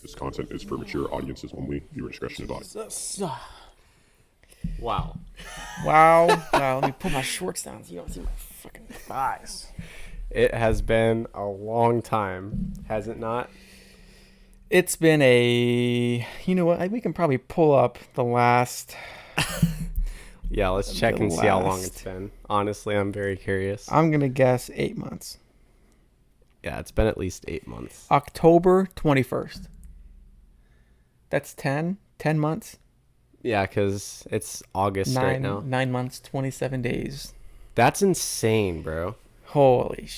This content is for mature audiences only. Viewer discretion advised. Wow. Wow. Wow. Let me pull my shorts down so you don't see my fucking thighs. It has been a long time, has it not? It's been a... You know what? We can probably pull up the last... Yeah, let's check and see how long it's been. Honestly, I'm very curious. I'm going to guess 8 months. Yeah, it's been at least 8 months. October 21st. That's 10 months. Yeah, because it's August right now. 9 months, 27 days. That's insane, bro. Holy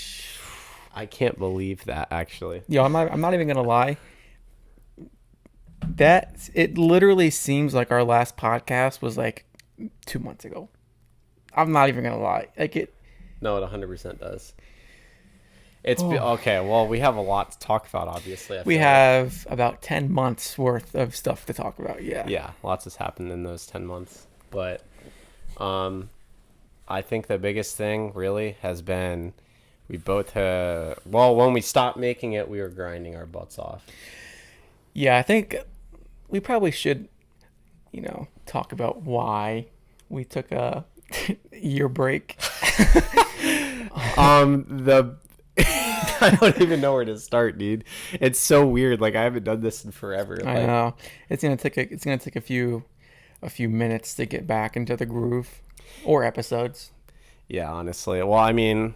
I can't believe that, actually. Yo, I'm not even going to lie. It literally seems like our last podcast was like 2 months ago. I'm not even gonna lie. No, it 100% does. Okay. Well, we have a lot to talk about. Obviously, we have about 10 months worth of stuff to talk about. Yeah, lots has happened in those 10 months. But I think the biggest thing really has been we both when we stopped making it, we were grinding our butts off. Yeah, I think we probably should, talk about why we took a year break. I don't even know where to start, dude. It's so weird. Like, I haven't done this in forever. I know. It's gonna take a few minutes to get back into the groove, or episodes. Yeah, honestly. Well, I mean,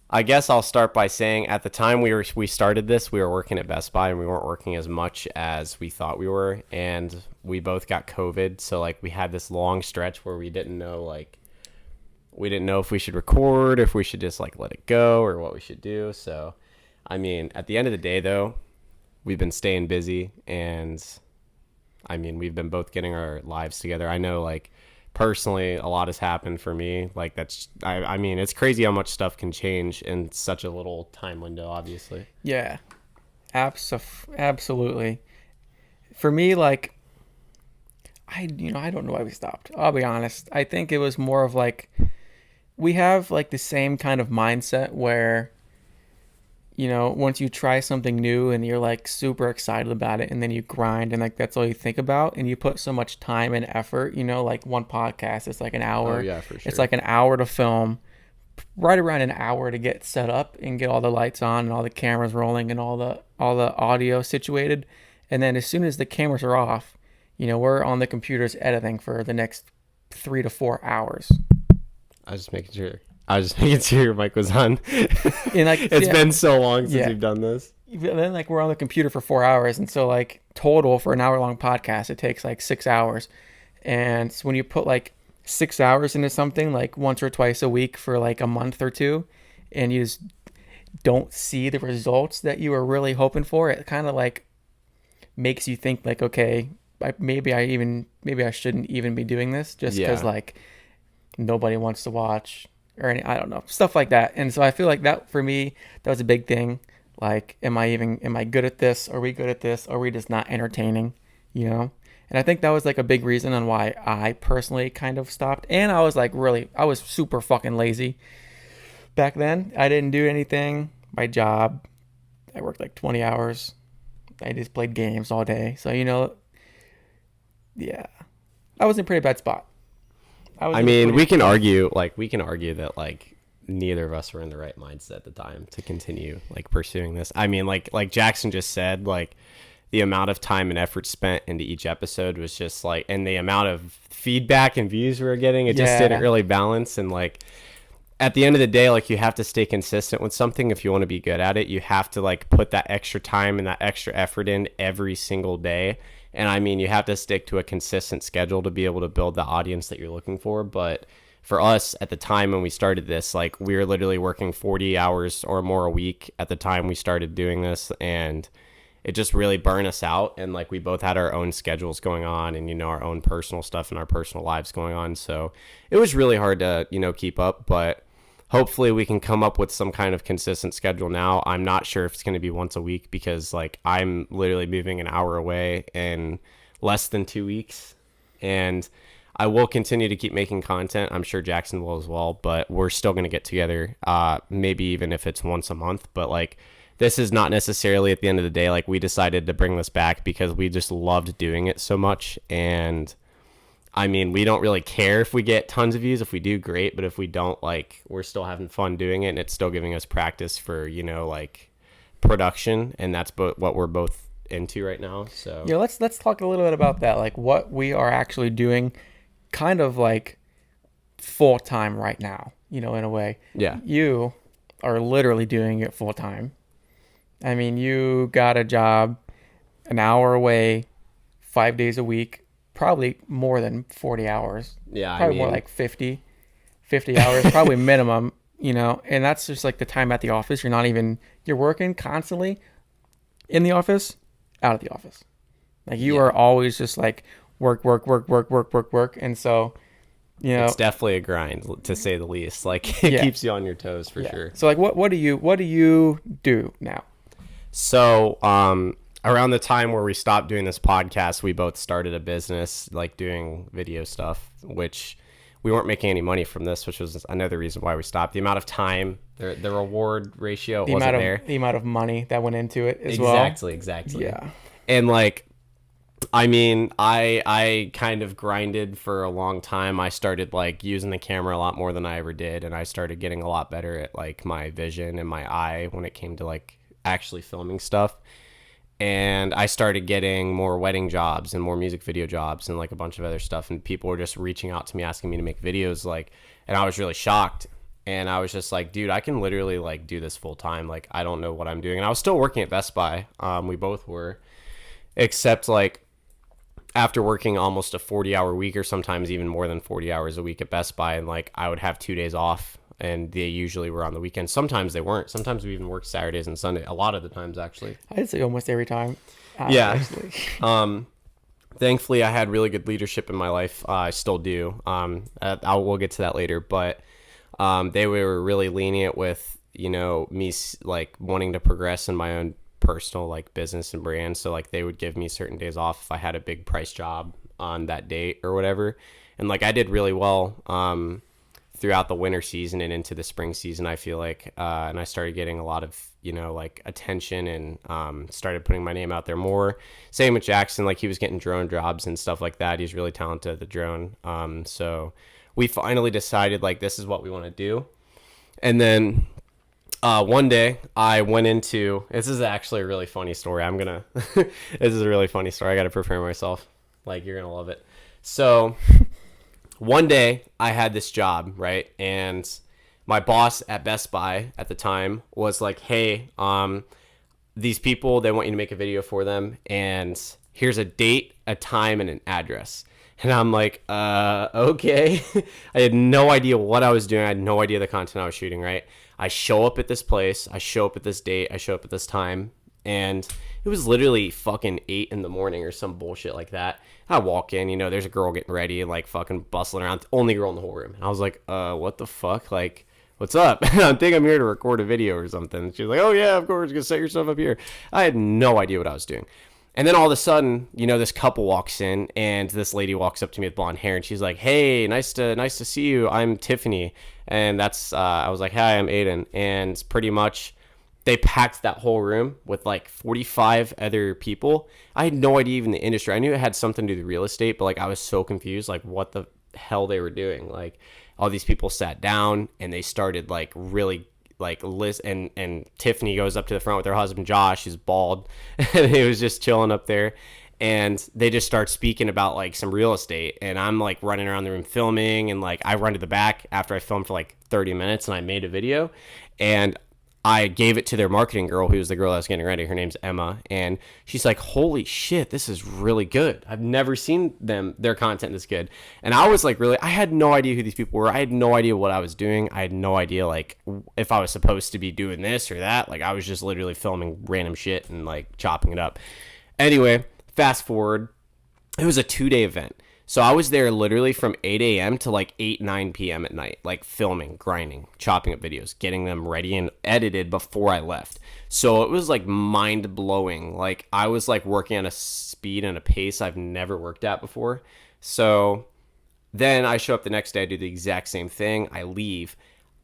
I guess I'll start by saying at the time we started this, we were working at Best Buy and we weren't working as much as we thought we were, and we both got COVID. So like we had this long stretch where we didn't know if we should record, if we should just like let it go, or what we should do. So, I mean, at the end of the day though, we've been staying busy, and I mean, we've been both getting our lives together. I know like personally a lot has happened for me. Like I mean, it's crazy how much stuff can change in such a little time window, obviously. Yeah, absolutely. For me, like, I don't know why we stopped. I'll be honest. I think it was more of like, we have like the same kind of mindset where, once you try something new and you're like super excited about it, and then you grind and like that's all you think about, and you put so much time and effort, like one podcast, it's like an hour. Oh, yeah, for sure. It's like an hour to film, right around an hour to get set up and get all the lights on and all the cameras rolling and all the audio situated. And then as soon as the cameras are off, we're on the computers editing for the next 3 to 4 hours. I was just making sure your mic was on. And like, it's been so long since we've done this. And then like we're on the computer for 4 hours, and so like total for an hour-long podcast, it takes like 6 hours. And so when you put like 6 hours into something like once or twice a week for like a month or two, and you just don't see the results that you were really hoping for, it kind of like makes you think like, okay, maybe I shouldn't even be doing this, just because like nobody wants to watch, or I don't know, stuff like that. And so I feel like that for me, that was a big thing. Like, am I good at this? Are we good at this? Are we just not entertaining? And I think that was like a big reason on why I personally kind of stopped. And I was like, I was super fucking lazy back then. I didn't do anything. My job, I worked like 20 hours. I just played games all day. So, yeah, I was in a pretty bad spot. I mean, we can argue that like neither of us were in the right mindset at the time to continue like pursuing this. I mean, like Jackson just said, like the amount of time and effort spent into each episode was just like, and the amount of feedback and views we were getting, it just didn't really balance. And like at the end of the day, like you have to stay consistent with something if you want to be good at it. You have to like put that extra time and that extra effort in every single day. And I mean, you have to stick to a consistent schedule to be able to build the audience that you're looking for. But for us at the time when we started this, like we were literally working 40 hours or more a week at the time we started doing this. And it just really burned us out. And like we both had our own schedules going on and, our own personal stuff and our personal lives going on. So it was really hard to, keep up. But hopefully we can come up with some kind of consistent schedule now. I'm not sure if it's going to be once a week because like I'm literally moving an hour away in less than 2 weeks, and I will continue to keep making content. I'm sure Jackson will as well, but we're still going to get together. Maybe even if it's once a month, but like this is not necessarily at the end of the day, like we decided to bring this back because we just loved doing it so much. And I mean, we don't really care if we get tons of views. If we do, great. But if we don't, like, we're still having fun doing it, and it's still giving us practice for, you know, like production. And that's what we're both into right now. So Yeah, let's talk a little bit about that, like what we are actually doing, kind of like full time right now. You know, in a way. Yeah. You are literally doing it full time. I mean, you got a job an hour away, 5 days a week. Probably more than 40 hours. Yeah, Probably more like 50 hours, probably minimum, you know, and that's just like the time at the office. You're working constantly in the office, out of the office. Like you are always just like work. And so, you know, it's definitely a grind, to say the least. Like it keeps you on your toes for sure. So like, what do you do now? So, around the time where we stopped doing this podcast, we both started a business, like doing video stuff, which we weren't making any money from this, which was another reason why we stopped. The amount of time, the reward ratio wasn't there. The amount of money that went into it as well. Exactly. Yeah. And like, I mean, I kind of grinded for a long time. I started like using the camera a lot more than I ever did. And I started getting a lot better at like my vision and my eye when it came to like actually filming stuff. And I started getting more wedding jobs and more music video jobs and like a bunch of other stuff. And people were just reaching out to me, asking me to make videos. Like, and I was really shocked. And I was just like, dude, I can literally like do this full time. Like, I don't know what I'm doing. And I was still working at Best Buy. We both were, except like after working almost a 40-hour week or sometimes even more than 40 hours a week at Best Buy. And like, I would have 2 days off. And they usually were on the weekends. Sometimes they weren't. Sometimes we even worked Saturdays and Sunday. A lot of the times, actually. I'd say almost every time. Yeah. Thankfully, I had really good leadership in my life. I still do. We'll get to that later. But they were really lenient with, you know, me like wanting to progress in my own personal like business and brand. So like they would give me certain days off if I had a big price job on that date or whatever. And like I did really well. Throughout the winter season and into the spring season, I feel like, and I started getting a lot of, you know, like attention and started putting my name out there more. Same with Jackson, like he was getting drone jobs and stuff like that. He's really talented at the drone. So we finally decided like this is what we want to do. And then one day I went into, this is actually a really funny story. This is a really funny story. I got to prepare myself. Like you're going to love it. So one day I had this job, right? And my boss at Best Buy at the time was like, hey, these people, they want you to make a video for them. And here's a date, a time, and an address. And I'm like, okay. I had no idea what I was doing. I had no idea the content I was shooting, right? I show up at this place. I show up at this date. I show up at this time. And it was literally fucking 8 a.m. or some bullshit like that. I walk in, you know, there's a girl getting ready and like fucking bustling around. Only girl in the whole room. And I was like, what the fuck? Like, what's up? I think I'm here to record a video or something. She was like, oh yeah, of course, just set yourself up here. I had no idea what I was doing. And then all of a sudden, you know, this couple walks in and this lady walks up to me with blonde hair and she's like, hey, nice to see you. I'm Tiffany. And that's, I was like, hi, I'm Aiden. And pretty much they packed that whole room with like 45 other people. I had no idea even the industry. I knew it had something to do with real estate, but like I was so confused, like what the hell they were doing. Like all these people sat down and they started like really like Liz and Tiffany goes up to the front with her husband Josh, who's bald, and he was just chilling up there. And they just start speaking about like some real estate, and I'm like running around the room filming, and like I run to the back after I filmed for like 30 minutes and I made a video, and I gave it to their marketing girl, who was the girl that was getting ready. Her name's Emma. And she's like, holy shit, this is really good. I've never seen their content this good. And I was like, really, I had no idea who these people were. I had no idea what I was doing. I had no idea, like, if I was supposed to be doing this or that. Like, I was just literally filming random shit and, like, chopping it up. Anyway, fast forward. It was a 2-day event. So I was there literally from 8 a.m. to like 9 p.m. at night, like filming, grinding, chopping up videos, getting them ready and edited before I left. So it was like mind blowing. Like I was like working at a speed and a pace I've never worked at before. So then I show up the next day, I do the exact same thing. I leave.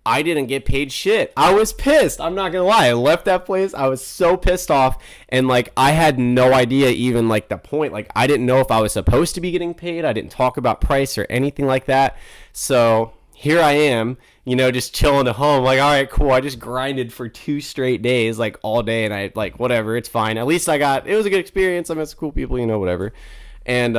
I didn't get paid shit. I was pissed. I'm not gonna lie. I left that place. I was so pissed off, and like I had no idea even like the point. Like I didn't know if I was supposed to be getting paid. I didn't talk about price or anything like that. So here I am, you know, just chilling at home. Like, all right, cool. I just grinded for 2 straight days, like all day, and I like whatever. It's fine. At least it was a good experience. I met some cool people, you know, whatever. And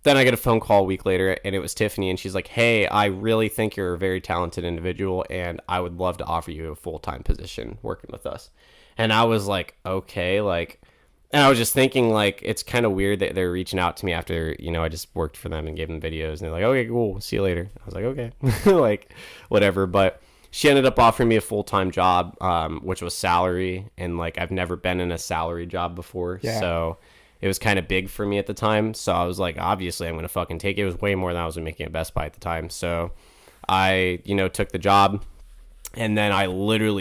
then I get a phone call a week later, and it was Tiffany, and she's like, hey, I really think you're a very talented individual, and I would love to offer you a full-time position working with us. And I was like, okay, like, and I was just thinking, like, it's kind of weird that they're reaching out to me after, you know, I just worked for them and gave them videos, and they're like, okay, cool, see you later. I was like, okay, like, whatever. But she ended up offering me a full-time job, which was salary, and, like, I've never been in a salary job before, so it was kind of big for me at the time. So I was like, obviously I'm going to fucking take it. It was way more than I was making at Best Buy at the time. So I, you know, took the job, and then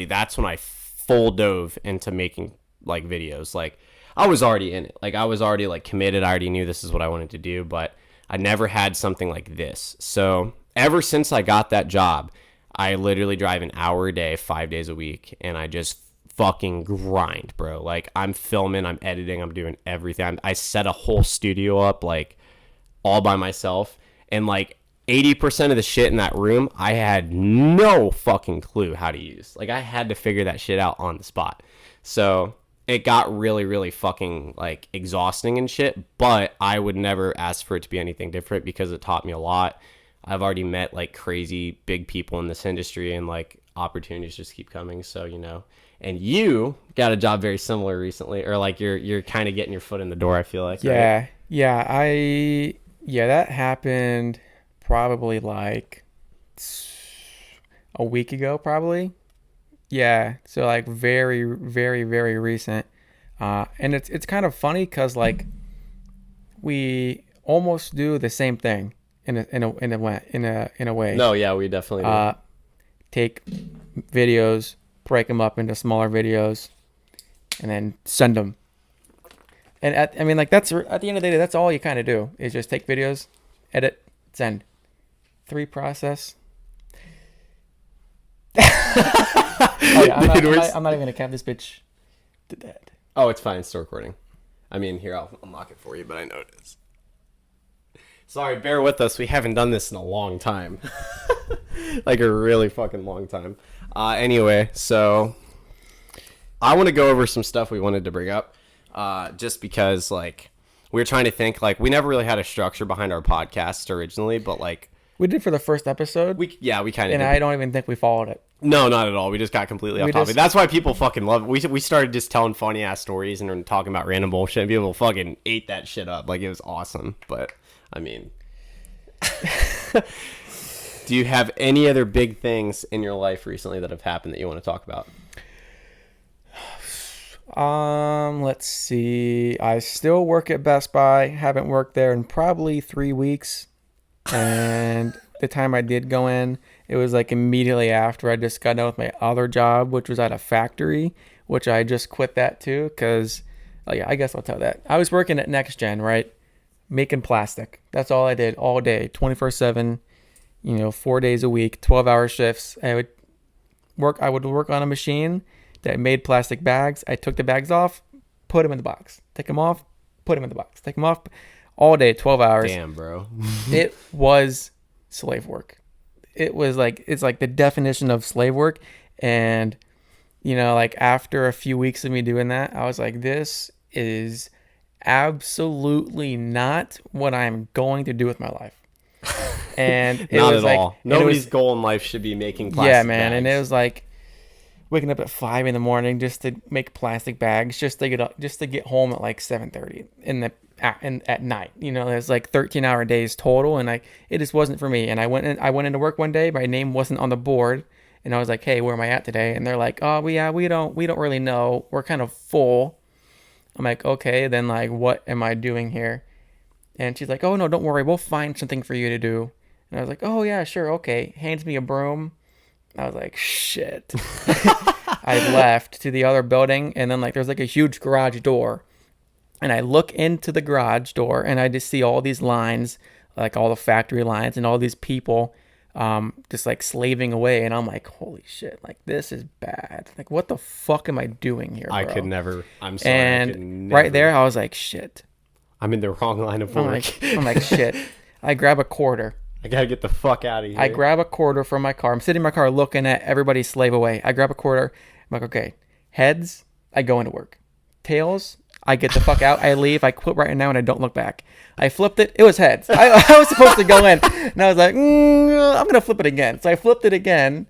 that's when I full dove into making like videos. Like I was already in it. Like I was already like committed. I already knew this is what I wanted to do, but I never had something like this. So ever since I got that job, I literally drive an hour a day, 5 days a week. And I just fucking grind, bro. Like I'm filming, I'm editing, I'm doing everything. I set a whole studio up like all by myself, and like 80% of the shit in that room I had no fucking clue how to use. Like I had to figure that shit out on the spot. So it got really, really fucking like exhausting and shit, but I would never ask for it to be anything different because it taught me a lot. I've already met like crazy big people in this industry, and like opportunities just keep coming. So, you know, and you got a job very similar recently, or like you're kind of getting your foot in the door, I feel like. Yeah. Right? Yeah. That happened probably like a week ago, probably. Yeah. So like very, very, very recent. And it's kind of funny because like we almost do the same thing in a way. No, yeah, we definitely do. Take videos, break them up into smaller videos, and then send them. And that's at the end of the day, that's all you kind of do is just take videos, edit, send. 3 process. I'm not even gonna count this bitch to that. Oh, it's fine. It's still recording. I mean, here, I'll unlock it for you, but I know it is. Sorry, bear with us. We haven't done this in a long time. Like a really fucking long time. Anyway, so I want to go over some stuff we wanted to bring up. Just because, like, we were trying to think, like, we never really had a structure behind our podcast originally, but, like... We did for the first episode. We kind of did. And I don't even think we followed it. No, not at all. We just got completely off topic. That's why people fucking love it. We started just telling funny ass stories and talking about random bullshit, and people fucking ate that shit up. Like, it was awesome. But I mean, do you have any other big things in your life recently that have happened that you want to talk about? Let's see. I still work at Best Buy. Haven't worked there in probably 3 weeks. And the time I did go in, it was like immediately after I just got done with my other job, which was at a factory, which I just quit that too. Cause I guess I'll tell that. I was working at Next Gen, right? Making plastic. That's all I did all day, 24/7, 4 days a week, 12-hour shifts. I would work on a machine that made plastic bags. I took the bags off, put them in the box, take them off, put them in the box, take them off, all day, 12 hours. Damn, bro. It was slave work. It's like the definition of slave work. And, like after a few weeks of me doing that, I was like, this is absolutely not what I'm going to do with my life. And it not was at like, all. Nobody's goal in life should be making plastic yeah, man. bags. And it was like waking up at 5 a.m. just to make plastic bags, just to get home at like 7:30 at night. There's like 13-hour days total, and it just wasn't for me. And I went into work one day, my name wasn't on the board, and I was like, hey, where am I at today? And they're like, oh, we don't really know, we're kind of full. I'm like, okay, then like what am I doing here? And she's like, oh no, don't worry, we'll find something for you to do. And I was like, oh yeah, sure, okay. Hands me a broom. I was like, shit. I left to the other building, and then like there's like a huge garage door. And I look into the garage door, and I just see all these lines, like all the factory lines, and all these people just like slaving away, and I'm like, holy shit, like this is bad. Like, what the fuck am I doing here, bro? I could never. I'm sorry. And I could never. right there, I was like, shit. I'm in the wrong line of work. I'm like, shit. I grab a quarter. I gotta get the fuck out of here. I grab a quarter from my car. I'm sitting in my car looking at everybody slave away. I grab a quarter. I'm like, okay, heads, I go into work. Tails, I get the fuck out. I leave. I quit right now, and I don't look back. I flipped it. It was heads. I was supposed to go in, and I was like, I'm gonna flip it again. So I flipped it again,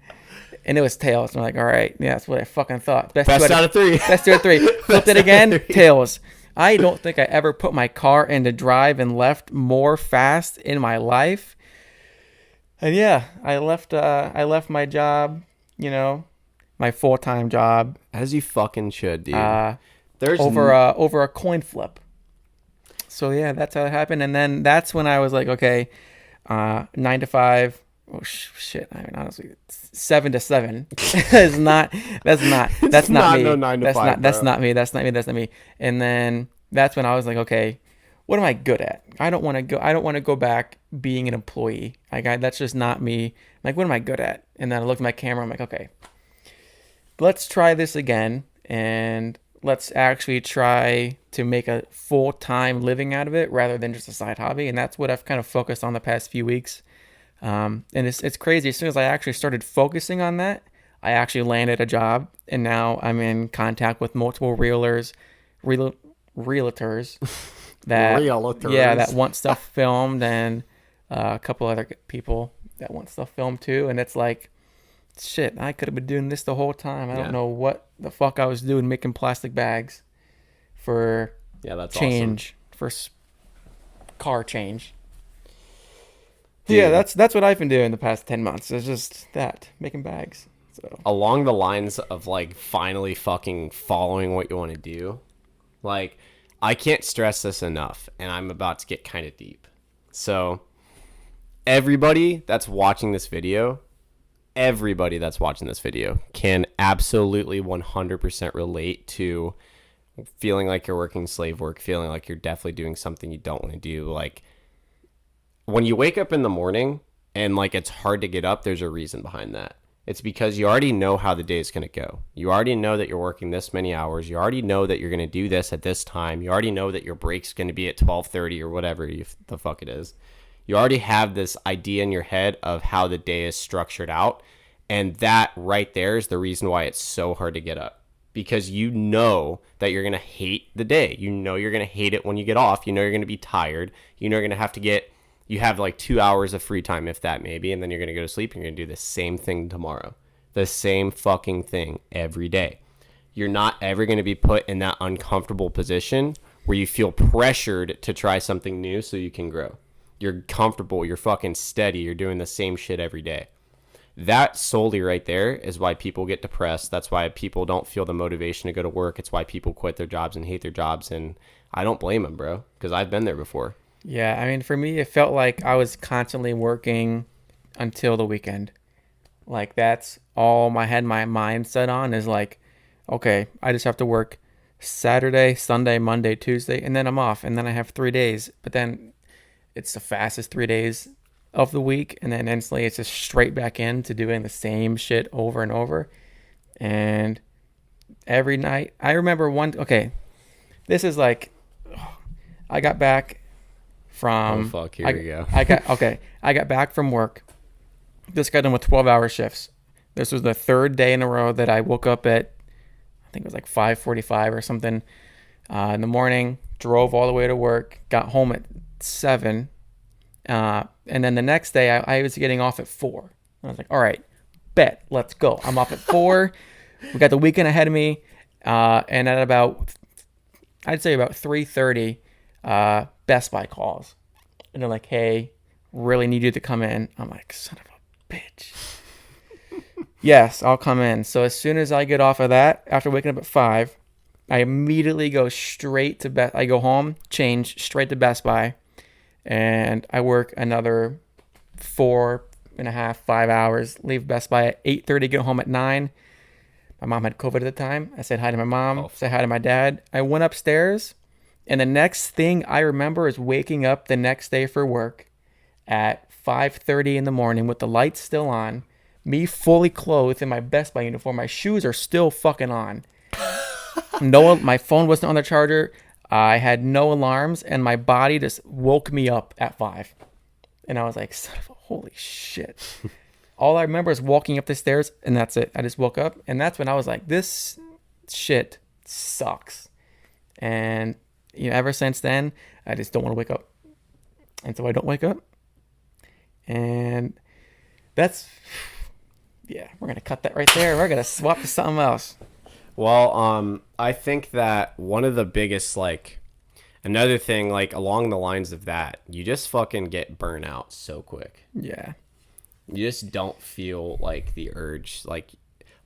and it was tails. I'm like, all right, yeah, that's what I fucking thought. Best out of three. Best two out of three. Flipped it again. Tails. I don't think I ever put my car into drive and left more fast in my life. And yeah, I left my job, my full-time job. As you fucking should, dude. There's over a coin flip. So yeah, that's how it happened. And then that's when I was like, okay, 9 to 5. Oh shit! I mean, honestly, 7 to 7 is not. That's not me. No 9 to 5. That's not me. That's not me. And then that's when I was like, okay, what am I good at? I don't want to go back being an employee. That's just not me. Like, what am I good at? And then I looked at my camera. I'm like, okay, let's try this again, and let's actually try to make a full-time living out of it rather than just a side hobby. And that's what I've kind of focused on the past few weeks. And it's crazy. As soon as I actually started focusing on that, I actually landed a job, and now I'm in contact with multiple realtors that want stuff filmed, and a couple other people that want stuff filmed too. And it's like, shit, I could have been doing this the whole time. I don't know what the fuck I was doing, making plastic bags for that's change, awesome. for car change. Dude. Yeah, that's what I've been doing the past 10 months. It's just that, making bags. So along the lines of like finally fucking following what you want to do, like, I can't stress this enough, and I'm about to get kind of deep. So everybody that's watching this video can absolutely 100% relate to feeling like you're working slave work, feeling like you're definitely doing something you don't want to do. Like, when you wake up in the morning and like it's hard to get up, there's a reason behind that. It's because you already know how the day is going to go. You already know that you're working this many hours. You already know that you're going to do this at this time. You already know that your break's going to be at 12:30 or whatever the fuck it is. You already have this idea in your head of how the day is structured out. And that right there is the reason why it's so hard to get up. Because you know that you're going to hate the day. You know you're going to hate it when you get off. You know you're going to be tired. You know you're going to you have like 2 hours of free time, if that maybe, and then you're going to go to sleep and you're going to do the same thing tomorrow. The same fucking thing every day. You're not ever going to be put in that uncomfortable position where you feel pressured to try something new so you can grow. You're comfortable, you're fucking steady, you're doing the same shit every day. That solely right there is why people get depressed. That's why people don't feel the motivation to go to work. It's why people quit their jobs and hate their jobs, and I don't blame them, bro, because I've been there before. Yeah, I mean, for me, it felt like I was constantly working until the weekend. Like, that's all I had my mind set on, is like, okay, I just have to work Saturday, Sunday, Monday, Tuesday, and then I'm off, and then I have 3 days. But then it's the fastest 3 days of the week, and then instantly it's just straight back into doing the same shit over and over. And every night, I remember this is like, I got back from... Oh, fuck, here we go. I got back from work. Just got done with 12-hour shifts. This was the third day in a row that I woke up at, I think it was like 5:45 or something in the morning, drove all the way to work, got home at 7, and then the next day I was getting off at 4. I was like, all right, bet, let's go. I'm off at 4. We got the weekend ahead of me, and at I'd say about 3:30, Best Buy calls, and they're like, hey, really need you to come in. I'm like, son of a bitch. Yes, I'll come in. So as soon as I get off of that, after waking up at 5, I immediately go straight to I go home, change, straight to Best Buy, and I work another 4.5, 5 hours, leave Best Buy at 8:30, get home at 9. My mom had COVID at the time. I said hi to my mom, said hi to my dad. I went upstairs, and the next thing I remember is waking up the next day for work at 5:30 in the morning with the lights still on, me fully clothed in my Best Buy uniform. My shoes are still fucking on. No, my phone wasn't on the charger. I had no alarms, and my body just woke me up at 5. And I was like, holy shit. All I remember is walking up the stairs, and that's it. I just woke up, and that's when I was like, this shit sucks. And ever since then, I just don't want to wake up. And so I don't wake up. And that's, we're going to cut that right there. We're going to swap to something else. Well, I think that one of the biggest, like, another thing, like, along the lines of that, you just fucking get burnt out so quick. Yeah. You just don't feel like the urge, like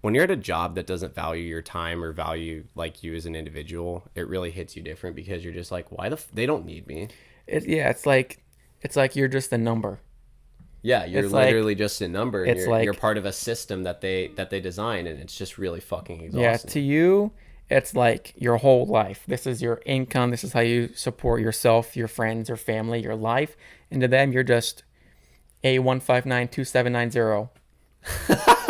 when you're at a job that doesn't value your time or value like you as an individual, it really hits you different because you're just like, why they don't need me. It's like you're just a number. Yeah, you're literally just a number. And you're part of a system that they design, and it's just really fucking exhausting. Yeah, to you, it's like your whole life. This is your income. This is how you support yourself, your friends, your family, your life. And to them, you're just A1592790.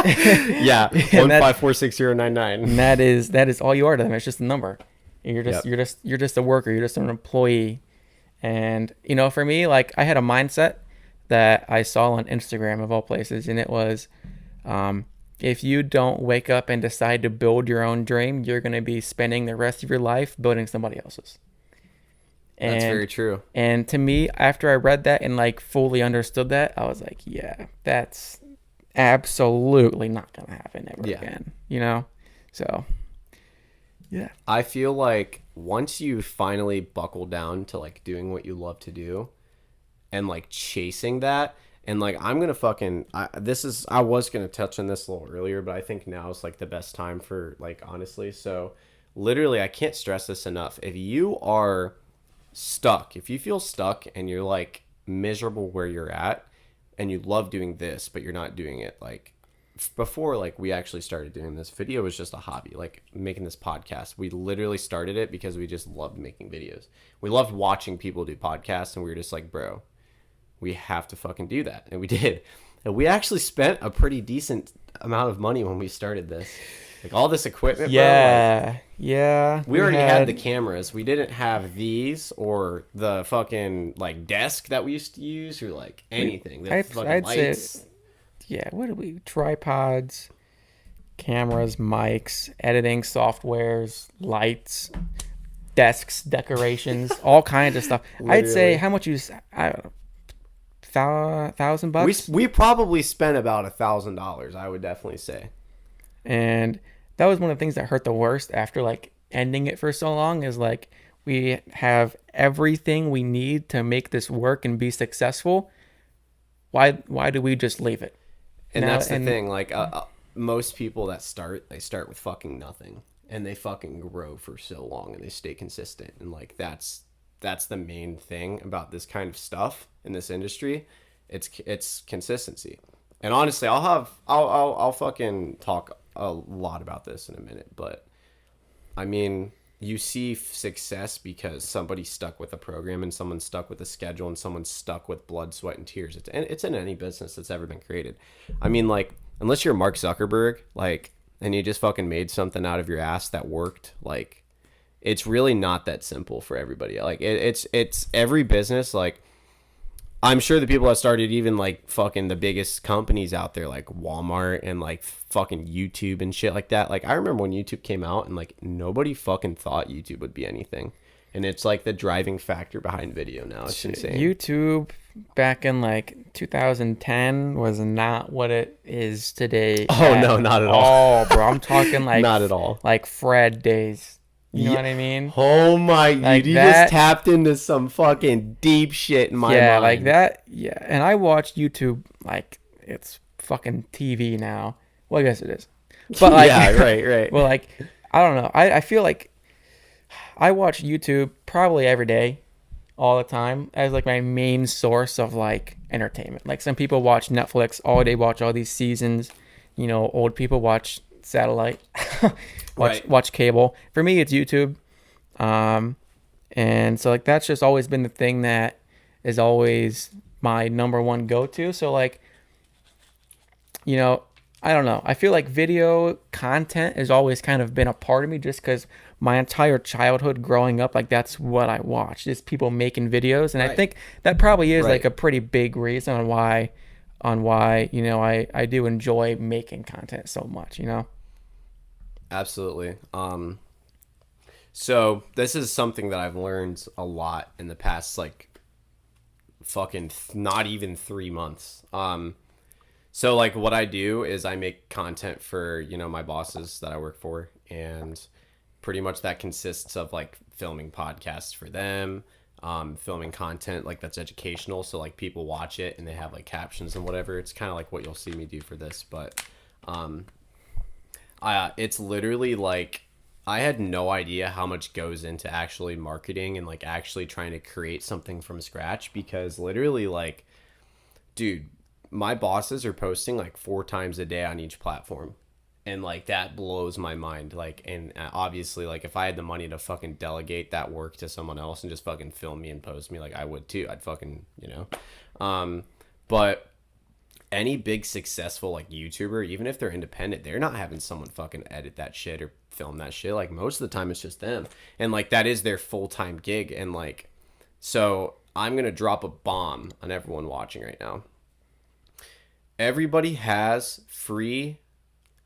Yeah, 1546099. And that is all you are to them. It's just a number. You're just a worker. You're just an employee. And for me, like, I had a mindset that I saw on Instagram of all places, and it was, if you don't wake up and decide to build your own dream, you're going to be spending the rest of your life building somebody else's. And, that's very true. And to me, after I read that and like fully understood that, I was like, yeah, that's absolutely not going to happen ever again, So, yeah. I feel like once you finally buckle down to like doing what you love to do and like chasing that, and like I'm going to fucking, I was going to touch on this a little earlier, but I think now is like the best time for like, honestly. So literally, I can't stress this enough. If you are stuck, if you feel stuck and you're like miserable where you're at and you love doing this but you're not doing it, like before like we actually started doing this, video was just a hobby. Like making this podcast, we literally started it because we just loved making videos. We loved watching people do podcasts, and we were just like, bro, we have to fucking do that. And we did. And we actually spent a pretty decent amount of money when we started this. Like all this equipment, bro. Yeah. We already had the cameras. We didn't have these or the fucking like desk that we used to use or like anything. I'd say, what do we? Tripods, cameras, mics, editing softwares, lights, desks, decorations, all kinds of stuff. Literally. I'd say how much I don't know. $1,000. We probably spent about $1,000. I would definitely say. And that was one of the things that hurt the worst after like ending it for so long, is like we have everything we need to make this work and be successful. Why do we just leave it? And that's the thing. Like most people that they start with fucking nothing, and they fucking grow for so long, and they stay consistent. And like that's the main thing about this kind of stuff in this industry. It's consistency. And honestly, I'll fucking talk a lot about this in a minute, but I mean, you see success because somebody stuck with a program, and someone stuck with a schedule, and someone stuck with blood, sweat, and tears. It's in any business that's ever been created. I mean, like, unless you're Mark Zuckerberg, like, and you just fucking made something out of your ass that worked, like, it's really not that simple for everybody. Like, it's every business, like, I'm sure the people that started even like fucking the biggest companies out there, like Walmart and like fucking YouTube and shit like that. Like I remember when YouTube came out, and like nobody fucking thought YouTube would be anything. And it's like the driving factor behind video now. It's insane. YouTube back in like 2010 was not what it is today. Oh, no, not at all. Oh, bro. I'm talking like not at all. Like Fred days. You know what I mean? Oh my, like you just tapped into some fucking deep shit in my mind. Yeah, like that. Yeah, and I watch YouTube like it's fucking TV now. Well, I guess it is. But like, yeah, right. Well, like, I don't know. I feel like I watch YouTube probably every day, all the time, as like my main source of like entertainment. Like some people watch Netflix all day, watch all these seasons. Old people watch satellite. Watch cable. For me, it's YouTube. And so like that's just always been the thing that is always my number one go-to. So like, you know, I don't know. I feel like video content has always kind of been a part of me just because my entire childhood growing up, like that's what I watched, is people making videos. And I think that probably is like a pretty big reason on why, you know, I do enjoy making content so much, you know? Absolutely. So this is something that I've learned a lot in the past, like fucking not even 3 months. So like what I do is I make content for, you know, my bosses that I work for, and pretty much that consists of like filming podcasts for them, filming content like that's educational. So like people watch it and they have like captions and whatever. It's kind of like what you'll see me do for this, but, it's literally like, I had no idea how much goes into actually marketing and like actually trying to create something from scratch, because literally like, dude, my bosses are posting like 4 times a day on each platform. And like that blows my mind. Like, and obviously like if I had the money to fucking delegate that work to someone else and just fucking film me and post me, like I would too. I'd fucking, you know, but any big successful like YouTuber, even if they're independent, they're not having someone fucking edit that shit or film that shit. Like most of the time it's just them. And like that is their full-time gig. And like, so I'm going to drop a bomb on everyone watching right now. Everybody has free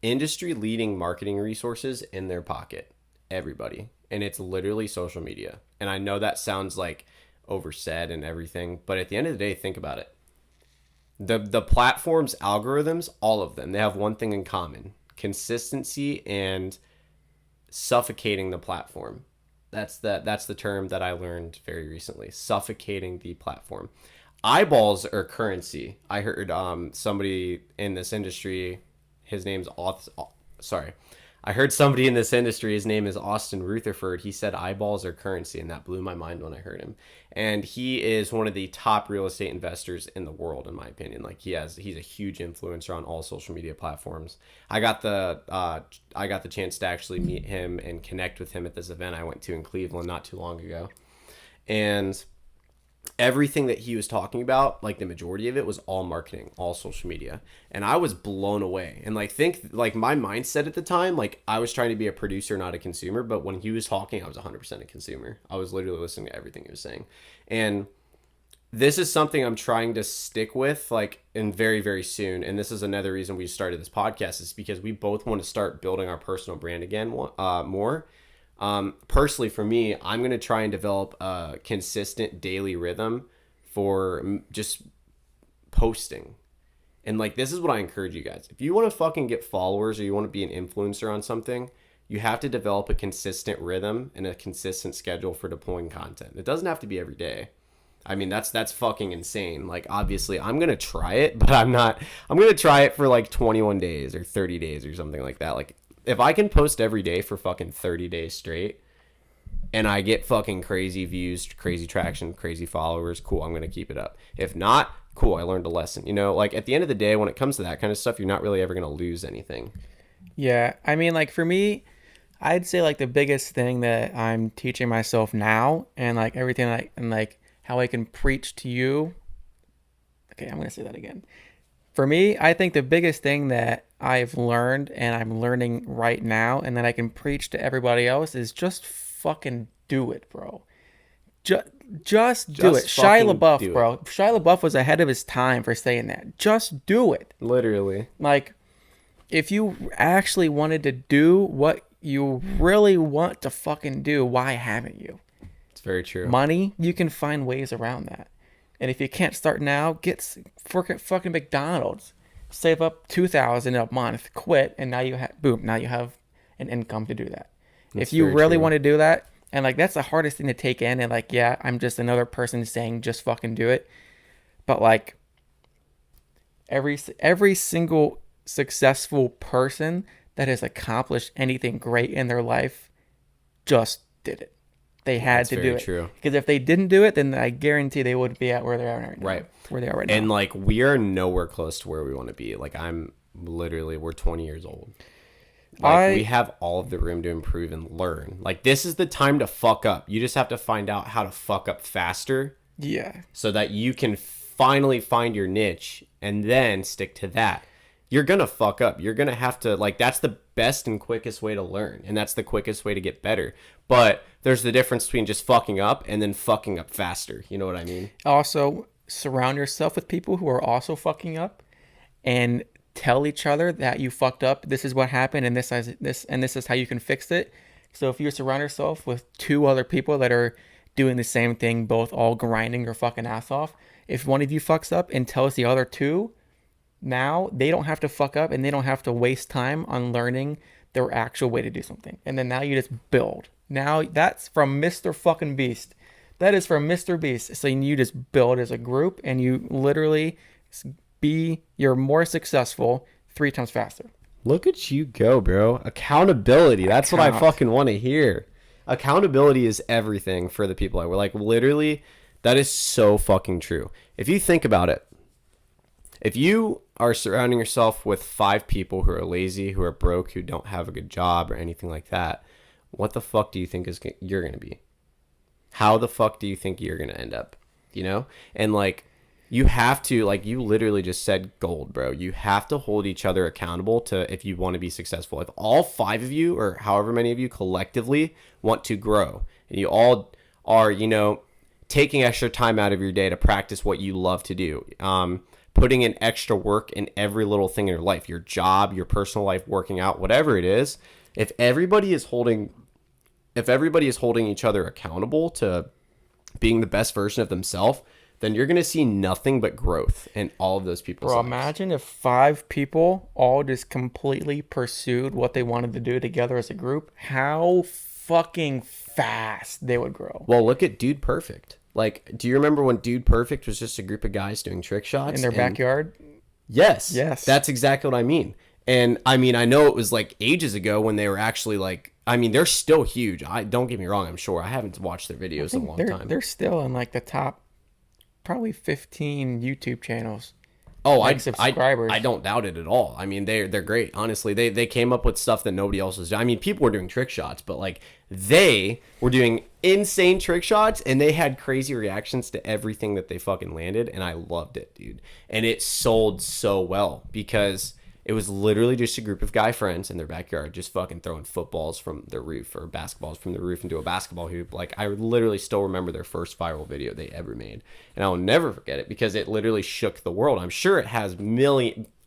industry leading marketing resources in their pocket. Everybody. And it's literally social media. And I know that sounds like oversaid and everything, but at the end of the day, think about it. The platform's algorithms, all of them, they have one thing in common: consistency and suffocating the platform. That's the term that I learned very recently. Suffocating the platform. Eyeballs are currency. I heard somebody in this industry, his name's I heard somebody in this industry, his name is Austin Rutherford. He said eyeballs are currency, and that blew my mind when I heard him. And he is one of the top real estate investors in the world, in my opinion. Like he's a huge influencer on all social media platforms. I got the chance to actually meet him and connect with him at this event I went to in Cleveland not too long ago. And everything that he was talking about, like the majority of it was all marketing, all social media. And I was blown away. And like, think like my mindset at the time, like I was trying to be a producer, not a consumer. But when he was talking, I was 100% a consumer. I was literally listening to everything he was saying. And this is something I'm trying to stick with like in very, very soon. And this is another reason we started this podcast, is because we both want to start building our personal brand again more. Personally for me, I'm going to try and develop a consistent daily rhythm for just posting. And like, this is what I encourage you guys. If you want to fucking get followers or you want to be an influencer on something, you have to develop a consistent rhythm and a consistent schedule for deploying content. It doesn't have to be every day. I mean, that's fucking insane. Like, obviously I'm going to try it, but I'm going to try it for like 21 days or 30 days or something like that. Like, if I can post every day for fucking 30 days straight and I get fucking crazy views, crazy traction, crazy followers, cool, I'm going to keep it up. If not, cool, I learned a lesson. You know, like at the end of the day, when it comes to that kind of stuff, you're not really ever going to lose anything. Yeah. I mean, like for me, I'd say like the biggest thing that I'm teaching myself now, and like everything like, and like how I can preach to you. Okay, I'm going to say that again. For me, I think the biggest thing that I've learned and I'm learning right now and that I can preach to everybody else is just fucking do it, bro. Just do it. Shia LaBeouf, bro. Shia LaBeouf was ahead of his time for saying that. Just do it. Literally. Like, if you actually wanted to do what you really want to fucking do, why haven't you? It's very true. Money, you can find ways around that. And if you can't start now, get fucking McDonald's. Save up $2,000 a month, quit, and now you have an income to do that. If you really want to do that, and like that's the hardest thing to take in, and like, yeah, I'm just another person saying just fucking do it. But like every single successful person that has accomplished anything great in their life just did it. They had to do it. True. Because if they didn't do it, then I guarantee they wouldn't be at where they are right now. Right. Where they are right now. And like, we are nowhere close to where we want to be. Like, we're 20 years old. Like, we have all of the room to improve and learn. Like, this is the time to fuck up. You just have to find out how to fuck up faster. Yeah. So that you can finally find your niche and then stick to that, you're going to fuck up. You're going to have to, like, that's the best and quickest way to learn. And that's the quickest way to get better. But there's the difference between just fucking up and then fucking up faster. You know what I mean? Also, surround yourself with people who are also fucking up, and tell each other that you fucked up. This is what happened, and this is how you can fix it. So if you surround yourself with 2 other people that are doing the same thing, both all grinding their fucking ass off, if one of you fucks up and tells the other 2, now they don't have to fuck up and they don't have to waste time on learning their actual way to do something. And then now you just build. Now that's from Mr. fucking Beast. That is from Mr. Beast. So you just build as a group, and you literally you're more successful 3 times faster. Look at you go, bro. Accountability. That's what I fucking want to hear. Accountability is everything for the people we're like, literally, that is so fucking true. If you think about it, if you are surrounding yourself with 5 people who are lazy, who are broke, who don't have a good job or anything like that, what the fuck do you think you're going to be? How the fuck do you think you're going to end up? You know? And like, you have to, like, you literally just said gold, bro. You have to hold each other accountable to, if you want to be successful. If all 5 of you, or however many of you collectively, want to grow, and you all are, you know, taking extra time out of your day to practice what you love to do, putting in extra work in every little thing in your life, your job, your personal life, working out, whatever it is, if everybody is holding each other accountable to being the best version of themselves, then you're going to see nothing but growth in all of those people's lives. Imagine if 5 people all just completely pursued what they wanted to do together as a group. How fucking fast they would grow. Well, look at Dude Perfect. Like, do you remember when Dude Perfect was just a group of guys doing trick shots? In their backyard? Yes. Yes. That's exactly what I mean. And I mean, I know it was like ages ago when they were actually like, I mean, they're still huge. Don't get me wrong, I'm sure. I haven't watched their videos in a long time. They're still in like the top probably 15 YouTube channels. Oh, like subscribers. I don't doubt it at all. I mean, they're great. Honestly, they came up with stuff that nobody else was doing. I mean, people were doing trick shots, but like they were doing insane trick shots, and they had crazy reactions to everything that they fucking landed, and I loved it, dude. And it sold so well because it was literally just a group of guy friends in their backyard just fucking throwing footballs from the roof or basketballs from the roof into a basketball hoop. Like, I literally still remember their first viral video they ever made. And I'll never forget it because it literally shook the world. I'm sure it has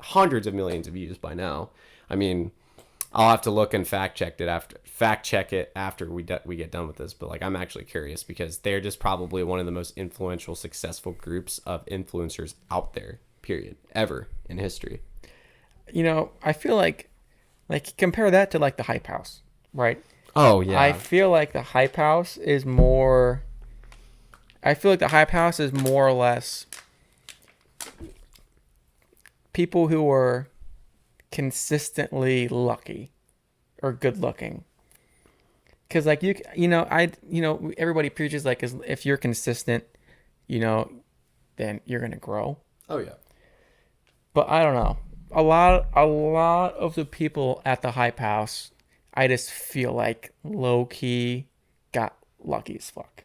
hundreds of millions of views by now. I mean, I'll have to look and fact check it after we get done with this. But like, I'm actually curious because they're just probably one of the most influential, successful groups of influencers out there, period, ever in history. You know, I feel like compare that to like the Hype House, right? Oh yeah. I feel like the Hype House is more or less people who are consistently lucky or good looking. Cause like everybody preaches like, if you're consistent, then you're gonna grow. Oh yeah. But I don't know. A lot of the people at the Hype House, I just feel like low key got lucky as fuck.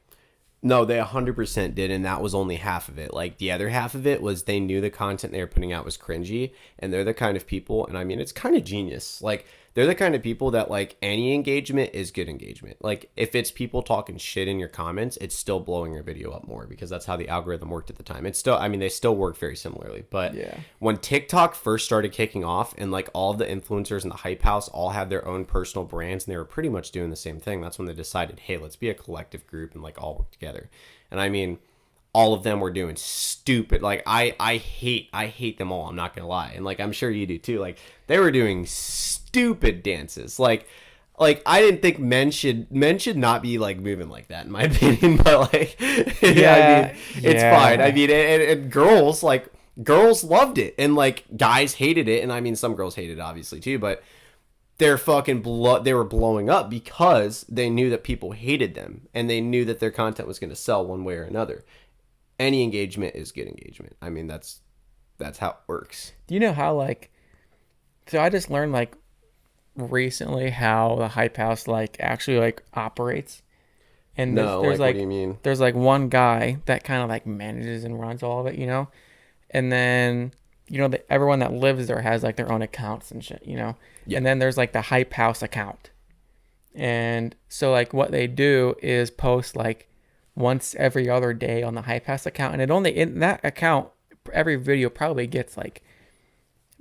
No, they 100% did, and that was only half of it. Like, the other half of it was they knew the content they were putting out was cringy, and they're the kind of people, and I mean, it's kind of genius. Like, they're the kind of people that, like, any engagement is good engagement. Like, if it's people talking shit in your comments, it's still blowing your video up more, because that's how the algorithm worked at the time. It's still, I mean, they still work very similarly, but yeah. When TikTok first started kicking off, and, like, all of the influencers in the Hype House all had their own personal brands, and they were pretty much doing the same thing, that's when they decided, hey, let's be a collective group and, like, all work together. And I mean, all of them were doing stupid, like, I hate them all, I'm not gonna lie, and like, I'm sure you do too. Like, they were doing stupid dances, like I didn't think men should not be like moving like that, in my opinion, but like, yeah, I mean, it's fine. I mean, and girls loved it, and like, guys hated it, and I mean, some girls hated it obviously too, but they're fucking they were blowing up because they knew that people hated them, and they knew that their content was going to sell one way or another. Any engagement is good engagement. I mean, that's how it works. Do you know how, like, so I just learned like recently how the Hype House like actually like operates. And No, there's like, what do you mean? there's like one guy that kind of like manages and runs all of it, you know. And then everyone that lives there has like their own accounts and shit, you know. Yeah. And then there's like the Hype House account. And so like what they do is post like once every other day on the Hype House account, and it only in that account every video probably gets like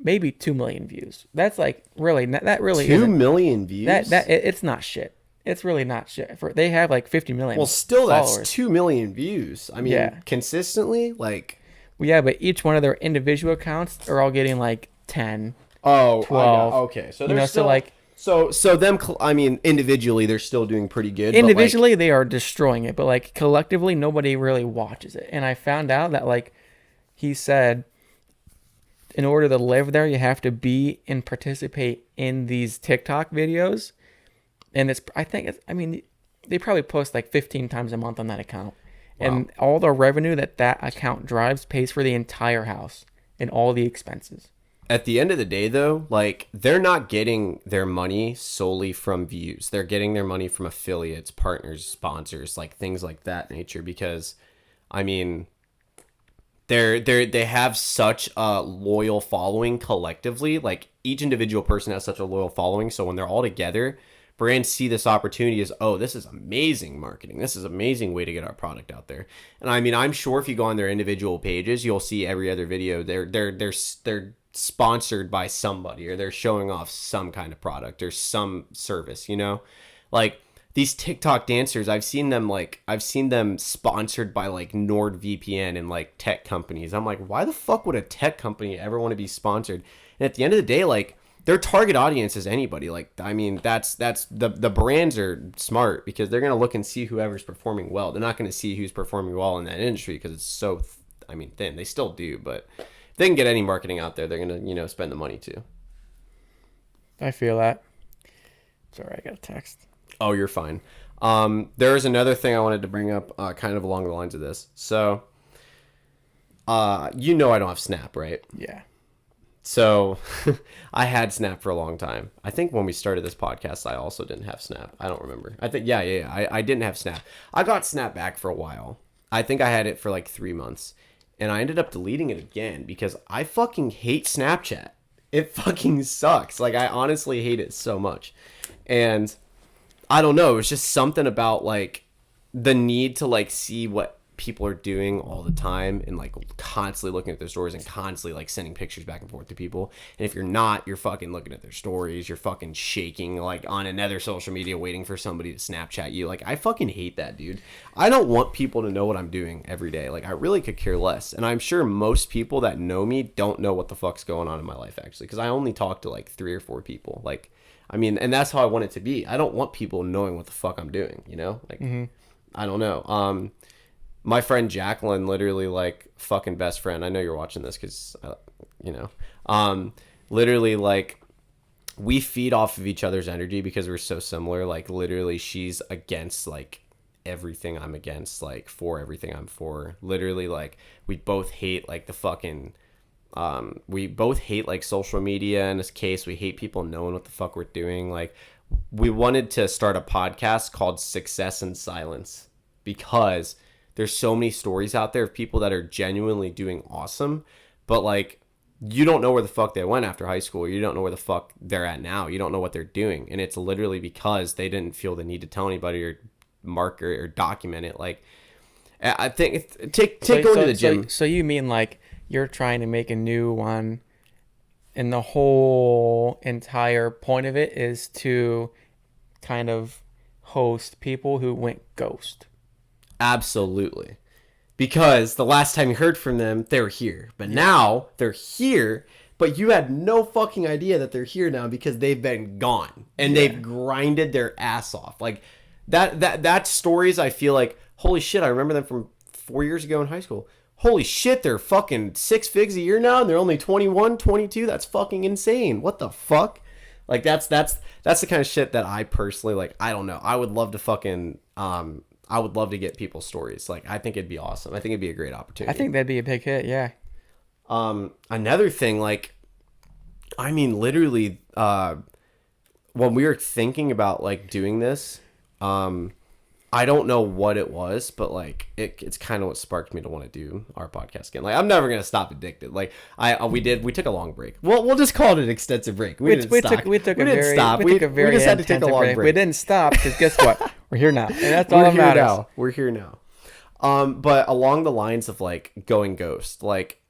maybe 2 million views. That's like really that really 2 isn't million views. it's not shit. It's really not shit. They have like 50 million. Well, still followers. that's 2 million views. I mean, Yeah. consistently, like. Well, yeah, but each one of their individual accounts are all getting like 10. Oh, 12. Okay, so You know, they're still so like so them. I mean, individually, they're still doing pretty good. individually they are destroying it, but like collectively nobody really watches it. And I found out that like he said in order to live there you have to be and participate in these TikTok videos. And I mean they probably post like 15 times a month on that account. Wow. And all the revenue that account drives pays for the entire house and all the expenses. At the end of the day, though, like, they're not getting their money solely from views. They're getting their money from affiliates, partners, sponsors, like things like that nature. Because, I mean, they have such a loyal following collectively. Like, each individual person has such a loyal following. So when they're all together, brands see this opportunity as, oh, this is amazing marketing. This is an amazing way to get our product out there. And I mean, I'm sure if you go on their individual pages, you'll see every other video they're sponsored by somebody, or they're showing off some kind of product or some service, you know? Like these TikTok dancers, I've seen them sponsored by like NordVPN and like tech companies. I'm like, why the fuck would a tech company ever want to be sponsored? And at the end of the day, like, their target audience is anybody. Like, I mean, that's the brands are smart because they're going to look and see whoever's performing well. They're not going to see who's performing well in that industry because it's so, thin. They still do, but if they can get any marketing out there, they're going to, spend the money too. I feel that. Sorry, I got a text. Oh, you're fine. There's another thing I wanted to bring up kind of along the lines of this. So, I don't have Snap, right? Yeah. So I had Snap for a long time. I think when we started this podcast, I also didn't have Snap. I don't remember. I think, yeah. I didn't have Snap. I got Snap back for a while. I think I had it for like 3 months. And I ended up deleting it again because I fucking hate Snapchat. It fucking sucks. Like, I honestly hate it so much. And I don't know. It's just something about like the need to like see what people are doing all the time and like constantly looking at their stories and constantly like sending pictures back and forth to people. And if you're not, you're fucking looking at their stories, you're fucking shaking like on another social media waiting for somebody to Snapchat you. Like, I fucking hate that, dude. I don't want people to know what I'm doing every day. Like, I really could care less. And I'm sure most people that know me don't know what the fuck's going on in my life, actually, because I only talk to like 3 or 4 people. Like, I mean, and that's how I want it to be. I don't want people knowing what the fuck I'm doing, you know? Like, I don't know. My friend Jacqueline, literally, like, fucking best friend. I know you're watching this because, literally, like, we feed off of each other's energy because we're so similar. Like, literally, she's against, like, everything I'm against, like, for everything I'm for. Literally, like, we both hate, like, the fucking, we both hate, like, social media. In this case, we hate people knowing what the fuck we're doing. Like, we wanted to start a podcast called Success in Silence because there's so many stories out there of people that are genuinely doing awesome, but like, you don't know where the fuck they went after high school. You don't know where the fuck they're at now. You don't know what they're doing. And it's literally because they didn't feel the need to tell anybody or mark or document it. Like, I think take going to the gym. So you mean like you're trying to make a new one and the whole entire point of it is to kind of host people who went ghost. Absolutely. Because the last time you heard from them, they were here. But now they're here, but you had no fucking idea that they're here now because they've been gone and they've grinded their ass off. Like that stories, I feel like, holy shit, I remember them from 4 years ago in high school. Holy shit, they're fucking 6 figs a year now and they're only 21, 22. That's fucking insane. What the fuck? Like, that's the kind of shit that I personally, like, I don't know. I would love to fucking I would love to get people's stories. Like, I think it'd be awesome. I think it'd be a great opportunity. I think that'd be a big hit, yeah. Another thing, like, I mean, literally, when we were thinking about, like, doing this, I I don't know what it was, but like it's kind of what sparked me to want to do our podcast again. Like I'm never gonna stop addicted. Like we took a long break. We'll just call it an extensive break. We didn't stop. We took a very just had to take a long break. We didn't stop because guess what? We're here now, and that's all that matters. We're here now. But along the lines of like going ghost, like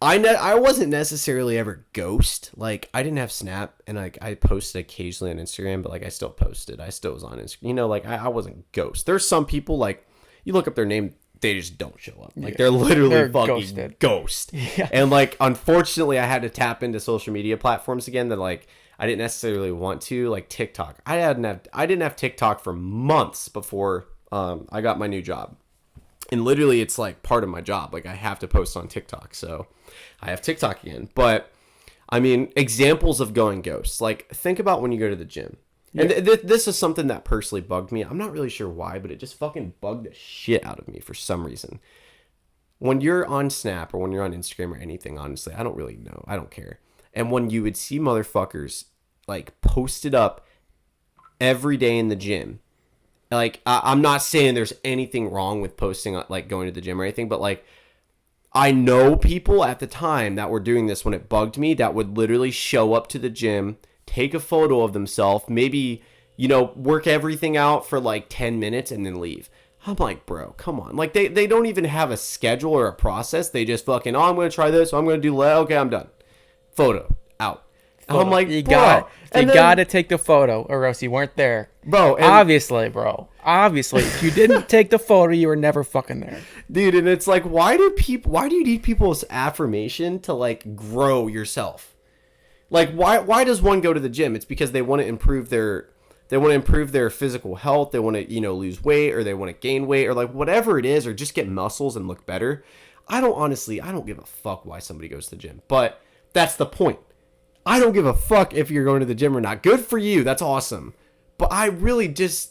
I wasn't necessarily ever ghost. Like I didn't have Snap, and like I posted occasionally on Instagram, but like I still posted. I still was on Instagram. You know, like I wasn't ghost. There's some people like you look up their name, they just don't show up. Like they're literally fucking ghosted. Ghost. Yeah. And like unfortunately, I had to tap into social media platforms again that like I didn't necessarily want to, like TikTok. I didn't have TikTok for months before I got my new job. And literally it's like part of my job. Like I have to post on TikTok. So I have TikTok again. But I mean, examples of going ghost. Like think about when you go to the gym. And this is something that personally bugged me. I'm not really sure why, but it just fucking bugged the shit out of me for some reason. When you're on Snap or when you're on Instagram or anything, honestly, I don't really know. I don't care. And when you would see motherfuckers like posted up every day in the gym, like I'm not saying there's anything wrong with posting like going to the gym or anything, but like I know people at the time that were doing this when it bugged me that would literally show up to the gym, take a photo of themselves, maybe, you know, work everything out for like 10 minutes and then leave. I'm like, bro, come on. Like they don't even have a schedule or a process. They just fucking, I'm going to try this. I'm going to do, okay, I'm done. Photo out. Photo. I'm like, you got to take the photo or else you weren't there. Bro. Obviously, if you didn't take the photo, you were never fucking there. Dude, and it's like, why do you need people's affirmation to like grow yourself? Like, why does one go to the gym? It's because they want to improve their physical health. They want to, you know, lose weight, or they want to gain weight, or like whatever it is, or just get muscles and look better. I don't give a fuck why somebody goes to the gym, but that's the point. I don't give a fuck if you're going to the gym or not. Good for you. That's awesome. But I really just,